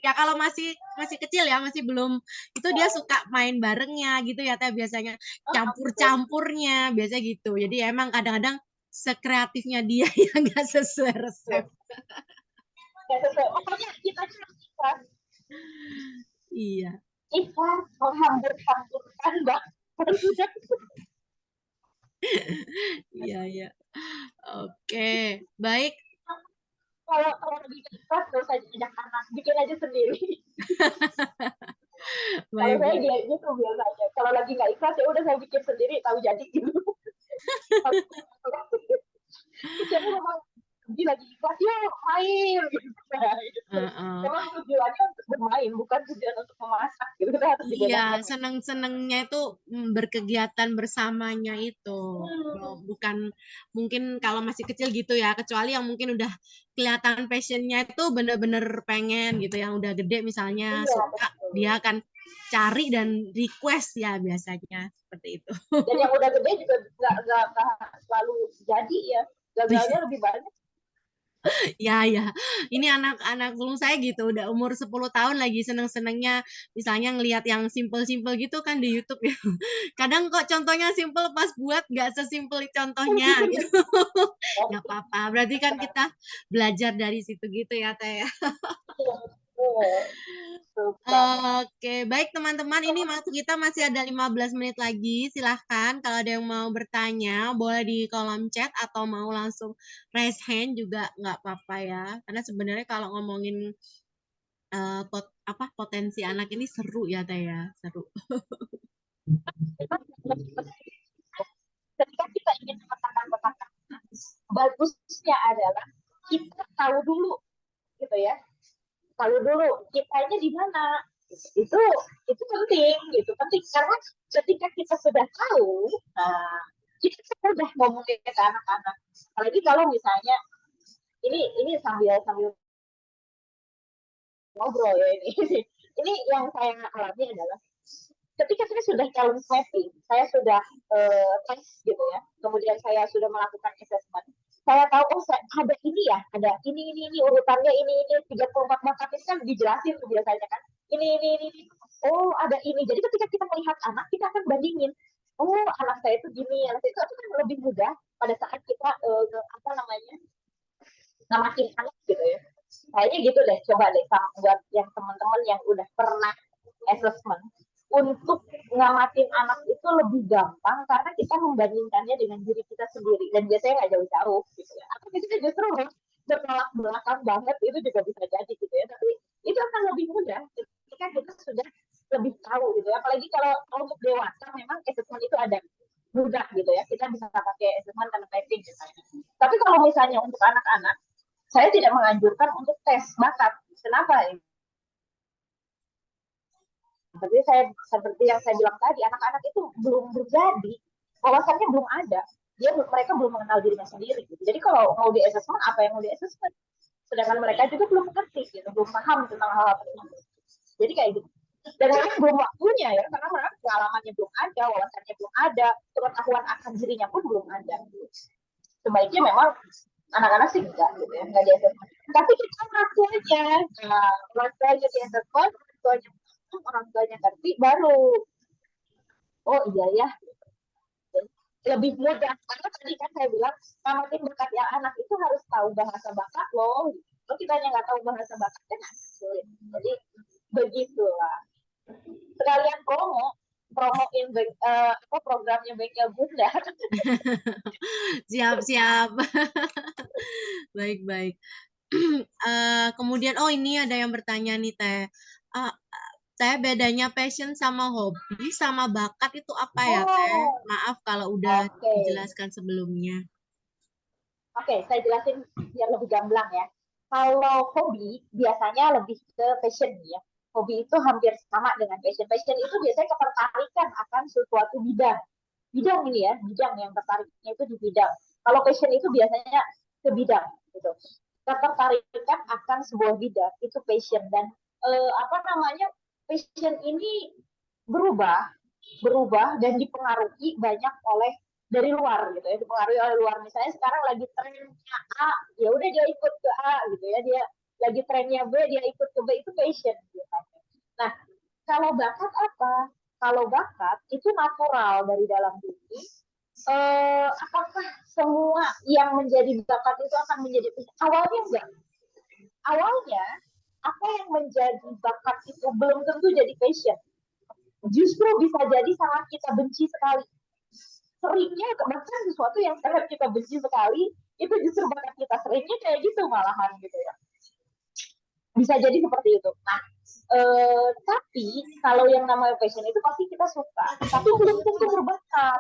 ya kalau masih masih kecil ya, masih belum itu dia suka main barengnya gitu ya, Teh biasanya campur-campurnya, biasa gitu. Jadi emang kadang-kadang sekreatifnya dia yang nggak sesuai resep. Nggak sesuai, pokoknya kita harus ikhlas, Iya, ikhlas menghambur-hamburkan bahkan. iya, iya. Oke, baik. Kalau lagi ikhlas nggak usah ajak anak, bikin aja sendiri. Kalau Baik, saya baik. dia gitu biasanya, kalau lagi nggak ikhlas ya udah saya bikin sendiri, tahu jadi gitu. Kecilnya memang dia lagi ikhlas ya main gitu. Nah, gitu. Heeh. Memang tujuannya untuk bermain, bukan tujuan untuk memasak gitu, kita harus Iya, dibedakan. seneng-senengnya itu berkegiatan bersamanya itu. Bukan mungkin kalau masih kecil gitu ya, kecuali yang mungkin udah kelihatan passionnya itu bener-bener pengen gitu, yang udah gede misalnya Iya, suka, betul. dia akan cari dan request ya biasanya seperti itu. Dan yang udah gede juga nggak selalu jadi ya, gagalnya lebih banyak. Ya, ya. Ini anak-anak sulung saya gitu, udah umur 10 tahun lagi seneng-senengnya misalnya ngelihat yang simple-simple gitu kan di YouTube ya. Kadang kok contohnya simple pas buat nggak sesimpel contohnya gitu. Nggak apa-apa. Berarti kan kita belajar dari situ gitu ya, Teh ya. Oke, baik teman-teman. Ini waktu kita masih ada 15 menit lagi. Silahkan kalau ada yang mau bertanya, boleh di kolom chat atau mau langsung raise hand juga nggak apa-apa ya. Karena sebenarnya kalau ngomongin potensi anak ini seru ya, Teh ya. Seru. Ketika kita ingin memetakan kotak, bagusnya adalah kita tahu dulu gitu ya, tahu dulu kitanya di mana, itu itu penting gitu, penting karena ketika kita sudah tahu, nah, kita sudah ngomongin ke anak-anak, apalagi kalau misalnya ini sambil sambil ngobrol ya ini. Ini yang saya alami adalah ketika saya sudah challenge mapping, saya sudah tes gitu ya, kemudian saya sudah melakukan assessment, saya tahu oh ada ini ya, ada ini urutannya ini 34 bakat itu kan dijelasin tuh biasanya kan, ini oh ada ini, jadi ketika kita melihat anak kita akan bandingin, oh anak saya itu gini, anak saya itu kan lebih mudah pada saat kita apa namanya ngamatin anak gitu ya. Kayaknya gitu deh, coba deh buat yang teman-teman yang udah pernah assessment, untuk ngamatin anak itu lebih gampang karena kita membandingkannya dengan diri kita sendiri dan biasanya nggak jauh-jauh gitu ya. Atau kita justru bertolak belakang banget, itu juga bisa jadi gitu ya. Tapi itu akan lebih mudah ketika kita sudah lebih tahu gitu ya. Apalagi kalau untuk dewasa memang assessment itu ada mudah gitu ya. Kita bisa pakai assessment karena typing misalnya. Tapi kalau misalnya untuk anak-anak, saya tidak menganjurkan untuk tes bakat. Kenapa? Tapi saya seperti yang saya bilang tadi, anak-anak itu belum berjadi, wawasannya belum ada. Mereka belum mengenal dirinya sendiri. Gitu. Jadi kalau mau di assessment, apa yang mau di assessment? Sedangkan mereka juga belum mengerti, gitu, belum paham tentang hal-hal tersebut. Jadi kayak gitu. Dan memang belum waktunya ya, karena mereka pengalamannya belum ada, wawasannya belum ada, pengetahuan akan dirinya pun belum ada. Sebaiknya memang Anak-anak sih enggak gitu ya, enggak diajak. Tapi kita orang tuanya, nah, orang tuanya diajak, orang tuanya ngerti, baru oh iya ya, lebih mudah. Karena tadi kan saya bilang, ngamatin bakat yang anak itu harus tahu bahasa bakat loh. Kalau kita nggak tahu bahasa bakat kan sulit. Jadi begitulah. Sekalian promoin programnya Bengkel Bunda. Siap-siap. Baik-baik. Kemudian, oh ini ada yang bertanya nih Teh. Uh, Teh, bedanya passion sama hobi sama bakat itu apa ya Teh? Oh, Maaf kalau udah oke. dijelaskan sebelumnya. Oke, saya jelasin biar lebih gamblang ya. Kalau hobi biasanya lebih ke passion ya. Hobi itu hampir sama dengan passion. Passion itu biasanya ketertarikan akan suatu bidang. Bidang ini ya, bidang yang tertariknya itu di bidang. Kalau passion itu biasanya ke bidang gitu. Ketertarikan akan sebuah bidang itu passion, dan apa namanya, passion ini berubah berubah dan dipengaruhi banyak oleh dari luar gitu ya, dipengaruhi oleh luar. Misalnya sekarang lagi trennya A, ya udah dia ikut ke A gitu ya, dia lagi trennya B, dia ikut ke B, itu passion gitu. Nah, kalau bakat apa? Kalau bakat itu natural dari dalam diri. Apakah semua yang menjadi bakat itu akan menjadi passion? Awalnya enggak. Awalnya apa yang menjadi bakat itu belum tentu jadi passion, justru bisa jadi sangat kita benci sekali. Seringnya bahkan sesuatu yang sangat kita benci sekali itu justru bakat kita, seringnya kayak gitu malahan gitu ya, bisa jadi seperti itu. Nah, tapi kalau yang namanya passion itu pasti kita suka, tapi belum tentu berbakat,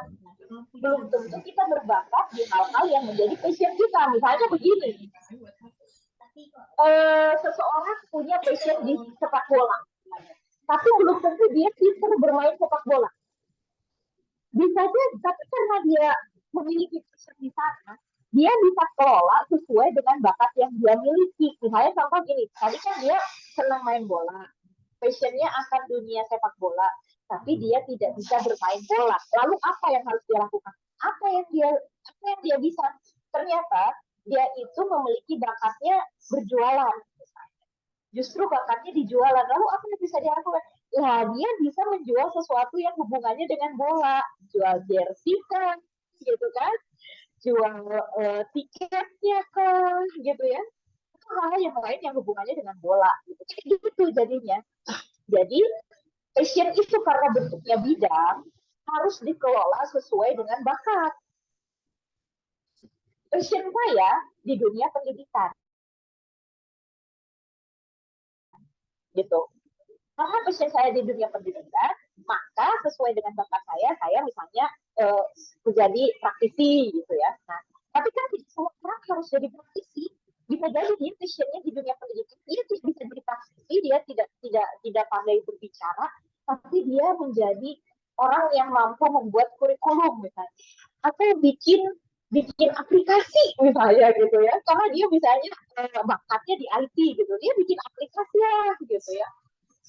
belum tentu kita berbakat di hal-hal yang menjadi passion kita. Misalnya begini, seseorang punya passion di sepak bola, tapi belum tentu dia pintar bermain sepak bola. Bisa jadi, tapi karena dia memiliki passion di sana, dia bisa kelola sesuai dengan bakat yang dia miliki. Misalnya contoh gini, tadi kan dia senang main bola, passionnya akan dunia sepak bola, tapi dia tidak bisa bermain bola. Lalu apa yang harus dia lakukan? Apa yang dia bisa? Ternyata dia itu memiliki bakatnya berjualan. Justru bakatnya di jualan. Lalu apa yang bisa dia lakukan? Ya, dia bisa menjual sesuatu yang hubungannya dengan bola. Jual jersey kan, gitu kan? Jual tiketnya kan, gitu ya. Itu hal yang lain yang hubungannya dengan bola. Gitu. Gitu jadinya. Jadi, passion itu karena bentuknya bidang, harus dikelola sesuai dengan bakat. Passion saya di dunia pendidikan. Gitu. Karena passion saya di dunia pendidikan, maka sesuai dengan bakat saya misalnya menjadi praktisi gitu ya. Nah, tapi kan tidak semua orang harus jadi praktisi. Bisa jadi dia passionnya di dunia pendidikan, dia bisa jadi praktisi, dia tidak pandai berbicara, tapi dia menjadi orang yang mampu membuat kurikulum misalnya, atau bikin bikin aplikasi misalnya gitu ya, karena dia misalnya bakatnya di IT gitu, dia bikin aplikasi lah gitu ya,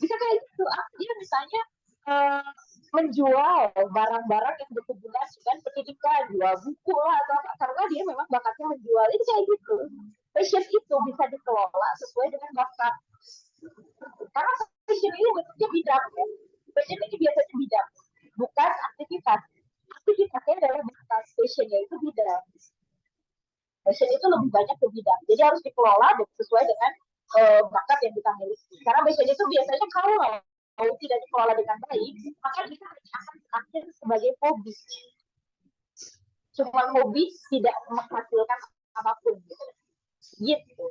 bisa kayak gitu. Dia misalnya uh, menjual barang-barang yang berhubungan dengan pendidikan, jual buku lah atau apa, karena dia memang bakatnya menjual, itu kayak gitu. Passion itu bisa dikelola sesuai dengan bakat, karena passion ini bentuknya bidang ya. Passion ini biasanya bidang, bukan aktivitas. Aktivitasnya adalah bakat, passionnya itu bidang. Passion itu lebih banyak ke bidang, jadi harus dikelola sesuai dengan bakat yang kita miliki. Karena passion itu biasanya kalau tidak dikelola dengan baik, maka kita akan berakhir sebagai hobi. Cuma hobi tidak menghasilkan apapun gitu. Gitu.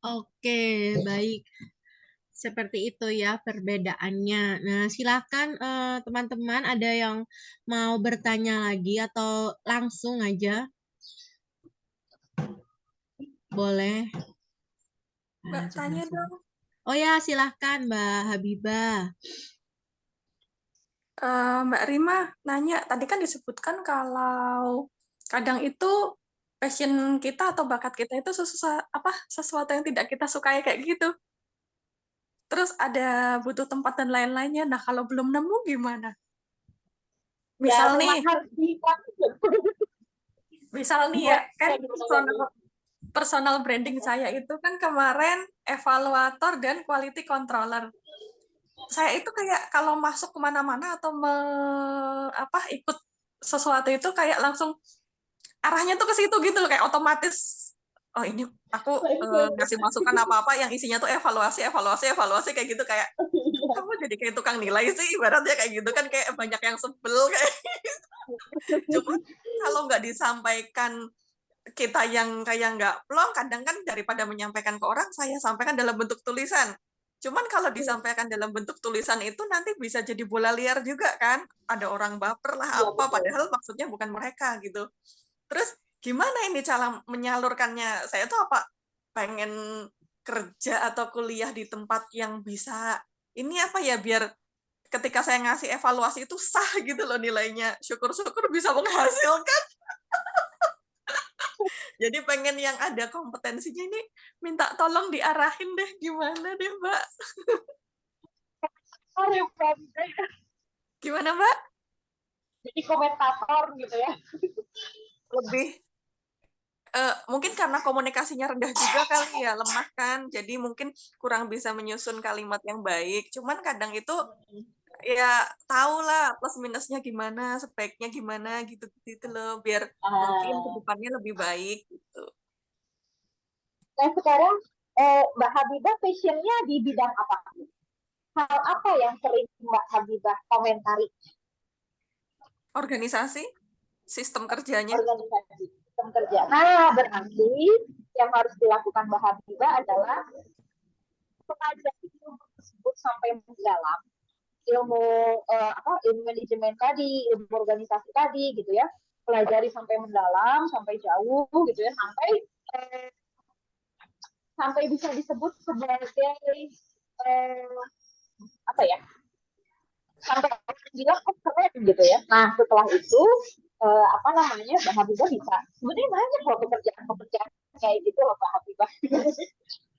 Oke, baik. Seperti itu ya perbedaannya. Nah, silakan teman-teman ada yang mau bertanya lagi atau langsung aja boleh. Mbak, tanya dong. Oh ya, silahkan Mbak Habibah. Mbak Rima nanya, tadi kan disebutkan kalau kadang itu passion kita atau bakat kita itu sesuatu yang tidak kita sukai kayak gitu. Terus ada butuh tempat dan lain-lainnya. Nah, kalau belum nemu gimana? Ya Misal memang nih, harus dilakukan. ya kan Gimana gimana nih? personal branding saya itu kan kemarin evaluator dan quality controller. Saya itu kayak kalau masuk kemana-mana atau ikut sesuatu itu kayak langsung arahnya tuh ke situ gitu loh, kayak otomatis oh ini aku ngasih masukan apa-apa yang isinya tuh evaluasi kayak gitu, kayak kamu jadi kayak tukang nilai sih ibaratnya kayak gitu kan, kayak banyak yang sebel kayak cuma kalau nggak disampaikan kita yang kayak nggak plong, kadang kan daripada menyampaikan ke orang, saya sampaikan dalam bentuk tulisan. Cuman kalau disampaikan dalam bentuk tulisan itu nanti bisa jadi bola liar juga kan. Ada orang baper lah Iya apa, betul. padahal maksudnya bukan mereka gitu. Terus gimana ini cara menyalurkannya? Saya tuh apa? Pengen kerja atau kuliah di tempat yang bisa ini apa ya, biar ketika saya ngasih evaluasi itu sah gitu loh nilainya. Syukur-syukur bisa menghasilkan. Jadi pengen yang ada kompetensinya ini, minta tolong diarahin deh gimana deh Mbak. Sorry, Mbak. Gimana Mbak? Jadi komentator gitu ya. Lebih mungkin karena komunikasinya rendah juga kali ya, lemah kan. Jadi mungkin kurang bisa menyusun kalimat yang baik. Cuman kadang itu ya tahu lah plus minusnya gimana, sebaiknya gimana gitu-gitu loh, biar mungkin ke Ah, depannya lebih baik gitu. nah sekarang Mbak Habibah passionnya di bidang apa? Hal apa yang sering Mbak Habibah komentari? Organisasi, sistem kerjanya. Organisasi sistem kerja. Nah, berarti yang harus dilakukan Mbak Habibah adalah mempelajari ilmu tersebut sampai mendalam, ilmu ilmu manajemen tadi, ilmu organisasi tadi gitu ya. Pelajari sampai mendalam, sampai jauh gitu ya, eh, sampai bisa disebut sebagai eh, apa ya? Sampai bilang oh keren gitu ya. Nah, setelah itu apa namanya Mbak Habibah bisa sebenarnya banyak loh pekerjaan-pekerjaan kayak gitu loh Mbak Habibah.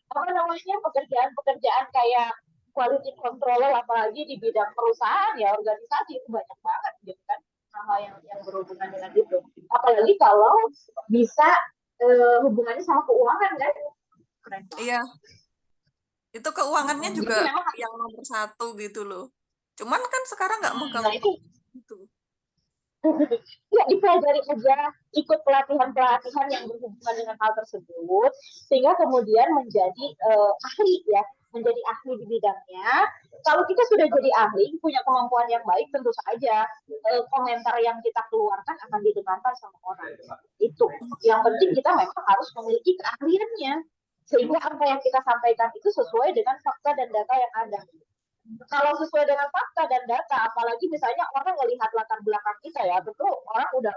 Apa namanya pekerjaan-pekerjaan kayak quality controller apalagi di bidang perusahaan ya organisasi itu banyak banget gitu kan hal-hal yang berhubungan dengan itu apalagi kalau bisa hubungannya sama keuangan kan keren banget. Iya, itu keuangannya Jadi juga memang yang nomor satu gitu loh. Cuman kan sekarang nggak nah itu megang gitu. ya dipelajari aja ikut pelatihan-pelatihan yang berhubungan dengan hal tersebut sehingga kemudian menjadi ahli ya menjadi ahli di bidangnya kalau kita sudah jadi ahli punya kemampuan yang baik tentu saja komentar yang kita keluarkan akan didengarkan sama orang itu yang penting kita memang harus memiliki keahliannya sehingga apa yang kita sampaikan itu sesuai dengan fakta dan data yang ada kalau sesuai dengan fakta dan data, apalagi misalnya orang melihat latar belakang kita ya, tentu orang udah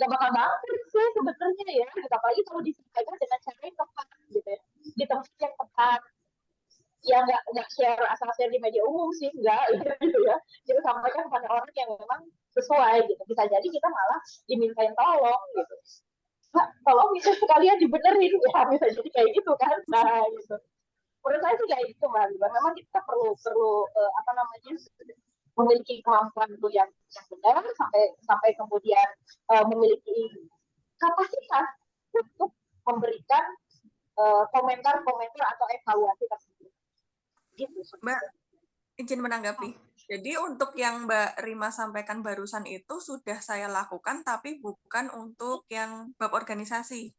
gak bakal banget sih sebenarnya ya, gitu. Apalagi kalau disampaikan dengan cara yang tepat gitu ya, di tempat yang tepat, ya nggak share asal share di media umum sih nggak gitu ya, jadi sampaikan kepada orang yang memang sesuai gitu. Bisa jadi kita malah dimintain tolong gitu. Nah, tolong bisa sekalian dibenerin ya, bisa jadi kayak gitu kan, nah gitu menurut saya sih kayak gitu mbak Liba. Memang kita perlu perlu apa namanya memiliki kemampuan itu yang benar sampai sampai kemudian memiliki kapasitas untuk memberikan komentar-komentar atau evaluasi tersebut. Gitu Mbak, sebenarnya. izin menanggapi. Jadi untuk yang Mbak Rima sampaikan barusan itu sudah saya lakukan, tapi bukan untuk yang bab organisasi,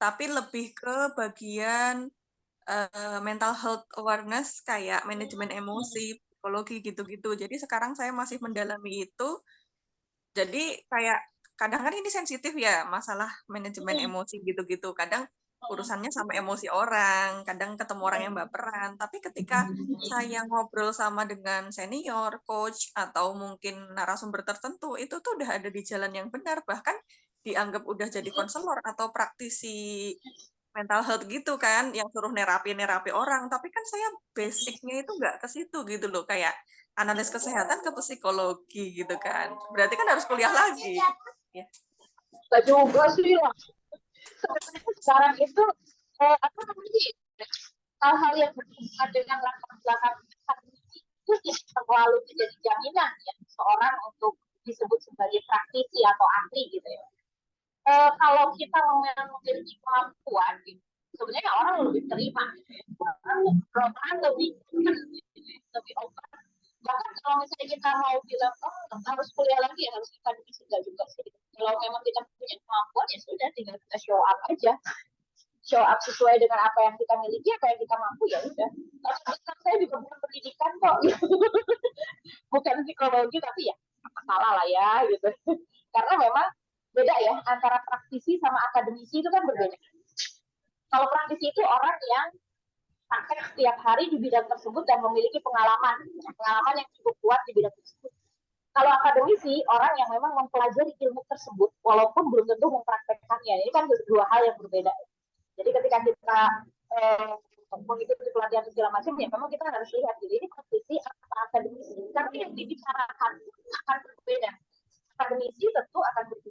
tapi lebih ke bagian mental health awareness kayak manajemen emosi, psikologi gitu-gitu. Jadi sekarang saya masih mendalami itu. Jadi kayak kadang kan ini sensitif ya masalah manajemen emosi gitu-gitu. Kadang urusannya sampai emosi orang, kadang ketemu orang yang baperan. Tapi ketika saya ngobrol sama dengan senior, coach, atau mungkin narasumber tertentu, itu tuh udah ada di jalan yang benar. Bahkan dianggap udah jadi konselor atau praktisi mental health gitu kan, yang suruh nerapi orang. Tapi kan saya basicnya itu nggak ke situ gitu loh, kayak analis kesehatan ke psikologi gitu kan. Berarti kan harus kuliah lagi. Ya. Gak juga sih lah. Sebenarnya sekarang itu apa namanya hal-hal yang berhubungan dengan latar belakang itu tidak terlalu menjadi jaminan ya seorang untuk disebut sebagai praktisi atau ahli gitu ya. Kalau kita memiliki kemampuan, gitu, sebenarnya orang lebih terima, gitu ya. Orang lebih open. Bahkan kalau misalnya kita mau bilang, oh harus kuliah lagi ya, harus akademisi, enggak juga sih. Kalau memang kita punya kemampuan, ya sudah, tinggal kita show up aja. Show up sesuai dengan apa yang kita miliki, apa yang kita mampu, ya udah. Saya juga bukan pendidikan kok, bukan psikologi, tapi ya apa salah lah ya, gitu. Karena memang beda ya, antara praktisi sama akademisi itu kan berbeda. Kalau praktisi itu orang yang praktek setiap hari di bidang tersebut dan memiliki pengalaman yang cukup kuat di bidang tersebut. Kalau akademisi, orang yang memang mempelajari ilmu tersebut, walaupun belum tentu mempraktekkannya. Ini kan dua hal yang berbeda. Jadi ketika kita mengikuti pelatihan segala macam, ya memang kita harus lihat, jadi ini praktisi atau akademisi. Karena yang dibicarakan akan berbeda. Akademisi tentu akan berbeda